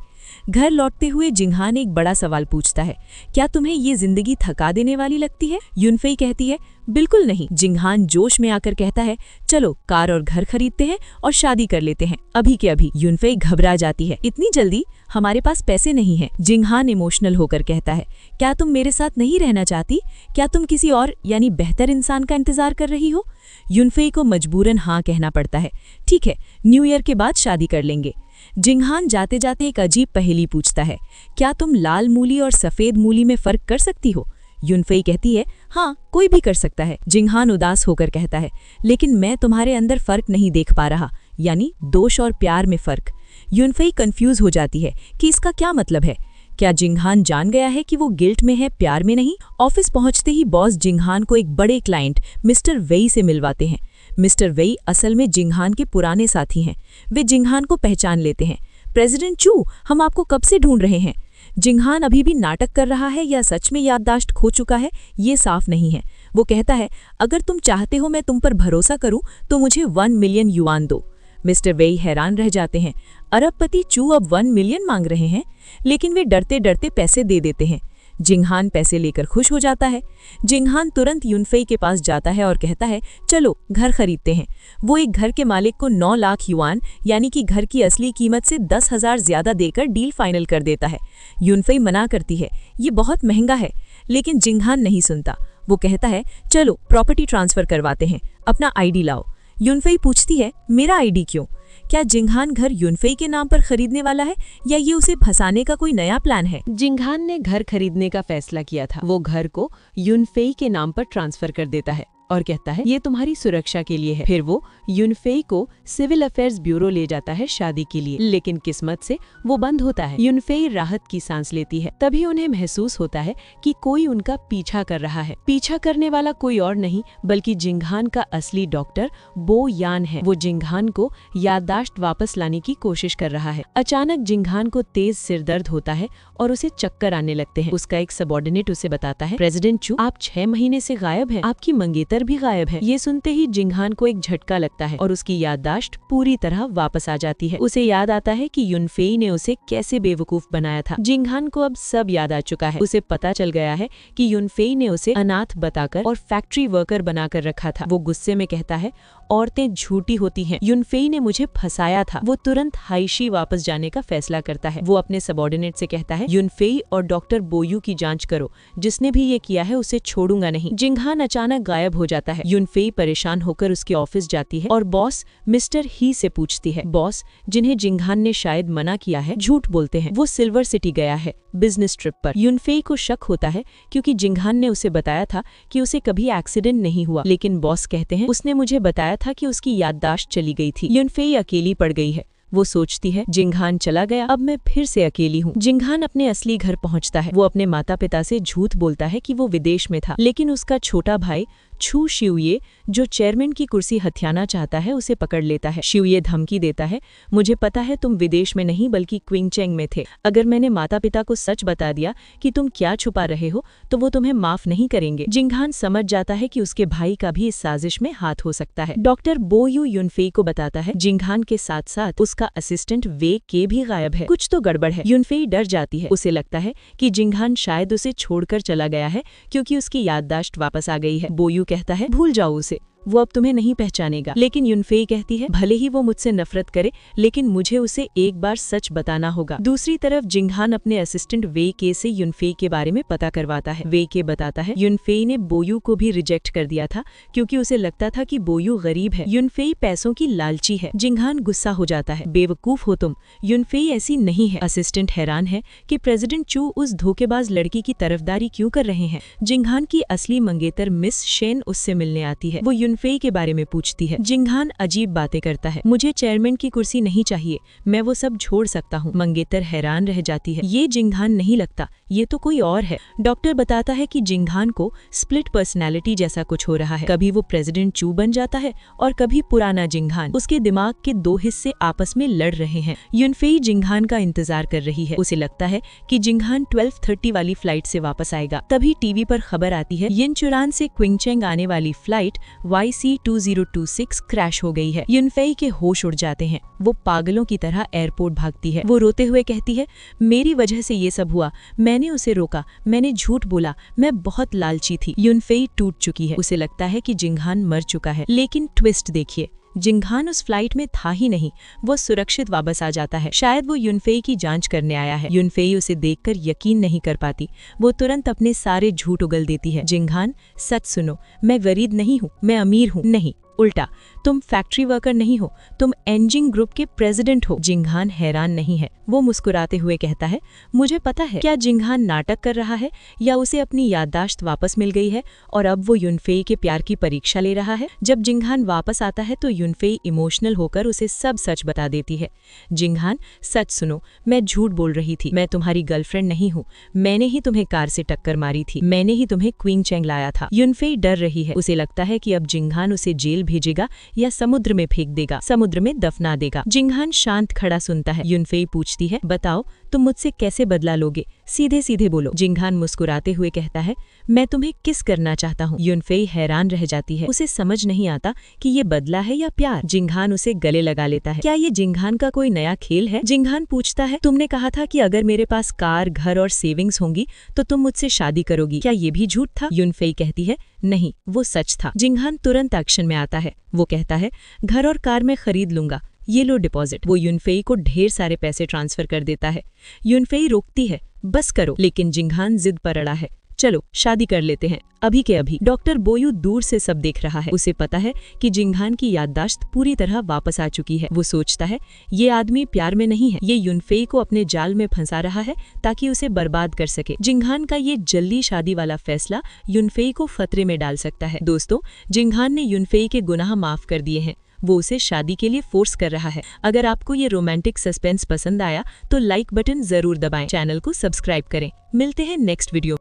घर लौटते हुए जिंगहान एक बड़ा सवाल पूछता है, क्या तुम्हें ये जिंदगी थका देने वाली लगती है? यूनफेई कहती है, बिल्कुल नहीं। जिंगहान जोश में आकर कहता है, चलो कार और घर खरीदते हैं और शादी कर लेते हैं, अभी के अभी। यूनफेई घबरा जाती है, इतनी जल्दी? हमारे पास पैसे नहीं हैं। जिंगहान इमोशनल होकर कहता है, क्या तुम मेरे साथ नहीं रहना चाहती? क्या तुम किसी और यानी बेहतर इंसान का इंतजार कर रही हो? यूनफेई को मजबूरन हाँ कहना पड़ता है। ठीक है, न्यू ईयर के बाद शादी कर लेंगे। जिंगहान जाते जाते एक अजीब पहेली पूछता है, क्या तुम लाल मूली और सफेद मूली में फर्क कर सकती हो? यूनफेई कहती है, हाँ, कोई भी कर सकता है। जिंगहान उदास होकर कहता है, लेकिन मैं तुम्हारे अंदर फर्क नहीं देख पा रहा, यानी दोष और प्यार में फर्क। यूनफेई कंफ्यूज हो जाती है कि इसका क्या मतलब है। क्या जिंगहान जान गया है कि वो गिल्ट में है, प्यार में नहीं? ऑफिस पहुंचते ही बॉस जिंगहान को एक बड़े क्लाइंट मिस्टर वेई से मिलवाते हैं। मिस्टर वेई असल में जिंगहान के पुराने साथी हैं। वे जिंगहान को पहचान लेते हैं। प्रेसिडेंट चू, हम आपको कब से ढूंढ रहे हैं। जिंगहान अभी भी नाटक कर रहा है या सच में याददाश्त खो चुका है, ये साफ नहीं है। वो कहता है, अगर तुम चाहते हो मैं तुम पर भरोसा करूं तो मुझे 1 मिलियन युआन दो। मिस्टर वेई हैरान रह जाते हैं, अरबपति चू अब 1 मिलियन मांग रहे हैं? लेकिन वे डरते डरते पैसे दे देते हैं। जिंगहान पैसे लेकर खुश हो जाता है। जिंगहान तुरंत यूनफेई के पास जाता है और कहता है, चलो घर खरीदते हैं। वो एक घर के मालिक को 9 लाख युआन यानी कि घर की असली कीमत से 10,000 ज्यादा देकर डील फाइनल कर देता है। यूनफेई मना करती है, ये बहुत महंगा है, लेकिन जिंगहान नहीं सुनता। वो कहता है, चलो प्रॉपर्टी ट्रांसफर करवाते हैं, अपना ID लाओ। यूनफेई पूछती है, मेरा ID क्यों? क्या जिंगहान घर यूनफेई के नाम पर खरीदने वाला है या ये उसे फंसाने का कोई नया प्लान है?
जिंगहान ने घर खरीदने का फैसला किया था। वो घर को यूनफेई के नाम पर ट्रांसफर कर देता है और कहता है, ये तुम्हारी सुरक्षा के लिए है। फिर वो यूनफेई को सिविल अफेयर्स ब्यूरो ले जाता है शादी के लिए, लेकिन किस्मत से वो बंद होता है। यूनफेई राहत की सांस लेती है। तभी उन्हें महसूस होता है कि कोई उनका पीछा कर रहा है। पीछा करने वाला कोई और नहीं बल्कि जिंगहान का असली डॉक्टर बो यान है। वो जिंगहान को याददाश्त वापस लाने की कोशिश कर रहा है। अचानक जिंगहान को तेज सिरदर्द होता है और उसे चक्कर आने लगते हैं। उसका एक सबॉर्डिनेट उसे बताता है, प्रेसिडेंट चू, आप 6 महीने से गायब हैं। आपकी मंगेतर
मंगेतर भी गायब है। ये सुनते ही जिंगहान को एक झटका लगता है और उसकी याददाश्त पूरी तरह वापस आ जाती है। उसे याद आता है कि युनफेई ने उसे कैसे बेवकूफ बनाया था। जिंगहान को अब सब याद आ चुका है। उसे पता चल गया है कि युनफेई ने उसे अनाथ बताकर और फैक्ट्री वर्कर बनाकर रखा था। वो गुस्से में कहता है, औरतें झूठी होती हैं, युनफेई ने मुझे फंसाया था। वो तुरंत हाइशी वापस जाने का फैसला करता है। वो अपने सबऑर्डिनेट से कहता है, युनफेई और डॉक्टर बोयू की जांच करो, जिसने भी ये किया है उसे छोड़ूंगा नहीं। जिंगहान अचानक गायब हो जाता है। युनफेई परेशान होकर उसके ऑफिस जाती है और बॉस मिस्टर ही से पूछती है। बॉस, जिन्हें जिंगहान ने शायद मना किया है, झूठ बोलते हैं। वो सिल्वर सिटी गया है बिजनेस ट्रिप पर। युनफेई को शक होता है क्योंकि जिंगहान ने उसे बताया था कि उसे कभी एक्सीडेंट नहीं हुआ, लेकिन बॉस कहते हैं उसने मुझे बताया था कि उसकी याददाश्त चली गई थी। युनफेई अकेली पड़ गई है। वो सोचती है, जिंगहान चला गया, अब मैं फिर से अकेली हूँ। जिंगहान अपने असली घर पहुँचता है। वो अपने माता पिता से झूठ बोलता है कि वो विदेश में था, लेकिन उसका छोटा भाई छू शिवये, जो चेयरमैन की कुर्सी हथियाना चाहता है, उसे पकड़ लेता है। शिवये धमकी देता है, मुझे पता है तुम विदेश में नहीं बल्कि क्विंगचेंग में थे। अगर मैंने माता पिता को सच बता दिया कि तुम क्या छुपा रहे हो तो वो तुम्हें माफ नहीं करेंगे। जिंगहान समझ जाता है कि उसके भाई का भी इस साजिश में हाथ हो सकता है। डॉक्टर बोयू युनफेई को बताता है जिंगहान के साथ साथ उसका असिस्टेंट वे के भी गायब है। कुछ तो गड़बड़ है। युनफेई डर जाती है। उसे लगता है कि जिंगहान शायद उसे छोड़कर चला गया है क्योंकि उसकी याददाश्त वापस आ गई है। बोयू कहता है, भूल जाओ उसे, वो अब तुम्हें नहीं पहचानेगा। लेकिन युनफेई कहती है, भले ही वो मुझसे नफरत करे, लेकिन मुझे उसे एक बार सच बताना होगा। दूसरी तरफ जिंगहान अपने असिस्टेंट वे के से युनफेई के बारे में पता करवाता है। वे के बताता है, युनफेई ने बोयू को भी रिजेक्ट कर दिया था क्योंकि उसे लगता था कि बोयू गरीब है। युनफेई पैसों की लालची है। जिंगहान गुस्सा हो जाता है, बेवकूफ हो तुम, युनफेई ऐसी नहीं है। असिस्टेंट हैरान है कि प्रेसिडेंट चू उस धोखेबाज लड़की की तरफदारी क्यों कर रहे हैं। जिंगहान की असली मंगेतर मिस शेन उससे मिलने आती है। वो युनफेई के बारे में पूछती है। जिंगहान अजीब बातें करता है, मुझे चेयरमैन की कुर्सी नहीं चाहिए, मैं वो सब छोड़ सकता हूँ। मंगेतर हैरान रह जाती है, ये जिंगहान नहीं लगता, ये तो कोई और है। डॉक्टर बताता है कि जिंगहान को स्प्लिट पर्सनैलिटी जैसा कुछ हो रहा है। कभी वो प्रेसिडेंट चू बन जाता है और कभी पुराना जिंगहान। उसके दिमाग के दो हिस्से आपस में लड़ रहे हैं। युनफेई जिंगहान का इंतजार कर रही है। उसे लगता है कि जिंगहान 12:30 वाली फ्लाइट से वापस आएगा। तभी टीवी पर खबर आती है, यिनचुरान से क्विंगचेंग आने वाली फ्लाइट YC2026 क्रैश हो गई है। युनफेई के होश उड़ जाते हैं। वो पागलों की तरह एयरपोर्ट भागती है। वो रोते हुए कहती है, मेरी वजह से ये सब हुआ, मैंने उसे रोका, मैंने झूठ बोला, मैं बहुत लालची थी। युनफेई टूट चुकी है। उसे लगता है कि जिंगहान मर चुका है, लेकिन ट्विस्ट देखिए, जिंगहान उस फ्लाइट में था ही नहीं। वो सुरक्षित वापस आ जाता है। शायद वो युनफेई की जांच करने आया है। युनफेई उसे देखकर यकीन नहीं कर पाती। वो तुरंत अपने सारे झूठ उगल देती है। जिंगहान, सच सुनो, मैं गरीब नहीं हूँ, मैं अमीर हूँ। नहीं, उल्टा, तुम फैक्ट्री वर्कर नहीं हो, तुम एंजिंग ग्रुप के प्रेसिडेंट हो। जिंगहान हैरान नहीं है। वो मुस्कुराते हुए कहता है, मुझे पता है। क्या जिंगहान नाटक कर रहा है या उसे अपनी याददाश्त वापस मिल गई है और अब वो युनफेई के प्यार की परीक्षा ले रहा है? जब जिंगहान वापस आता है तो युनफेई इमोशनल होकर उसे सब सच बता देती है। जिंगहान, सच सुनो, मैं झूठ बोल रही थी, मैं तुम्हारी गर्लफ्रेंड नहीं हूँ, मैंने ही तुम्हें कार से टक्कर मारी थी, मैंने ही तुम्हें क्विंगचेंग लाया था। युनफेई डर रही है। उसे लगता है कि अब जिंगहान उसे जेल भेजेगा या समुद्र में फेंक देगा, समुद्र में दफना देगा। जिंगहान शांत खड़ा सुनता है। युनफेई पूछती है, बताओ तुम मुझसे कैसे बदला लोगे, सीधे सीधे बोलो। जिंगहान मुस्कुराते हुए कहता है, मैं तुम्हें किस करना चाहता हूँ। युनफेई हैरान रह जाती है। उसे समझ नहीं आता कि ये बदला है या प्यार। जिंगहान उसे गले लगा लेता है। क्या ये जिंगहान का कोई नया खेल है? जिंगहान पूछता है, तुमने कहा था कि अगर मेरे पास कार, घर और सेविंग्स होंगी तो तुम मुझसे शादी करोगी, क्या ये भी झूठ था? युनफेई कहती है, नहीं, वो सच था। जिंगहान तुरंत एक्शन में आता है। वो कहता है, घर और कार मैं खरीद लूंगा, ये लो डिपॉजिट। वो युनफेई को ढेर सारे पैसे ट्रांसफर कर देता है। युनफेई रोकती है, बस करो, लेकिन जिंगहान जिद पर अड़ा है। चलो शादी कर लेते हैं, अभी के अभी। डॉक्टर बोयू दूर से सब देख रहा है। उसे पता है कि जिंगहान की याददाश्त पूरी तरह वापस आ चुकी है। वो सोचता है, ये आदमी प्यार में नहीं है, ये युनफेई को अपने जाल में फंसा रहा है ताकि उसे बर्बाद कर सके। जिंगहान का ये जल्दी शादी वाला फैसला युनफेई को खतरे में डाल सकता है। दोस्तों, जिंगहान ने युनफेई के गुनाह माफ कर दिए हैं। वो उसे शादी के लिए फोर्स कर रहा है। अगर आपको ये रोमांटिक सस्पेंस पसंद आया तो लाइक बटन जरूर दबाएं, चैनल को सब्सक्राइब करें। मिलते हैं नेक्स्ट वीडियो।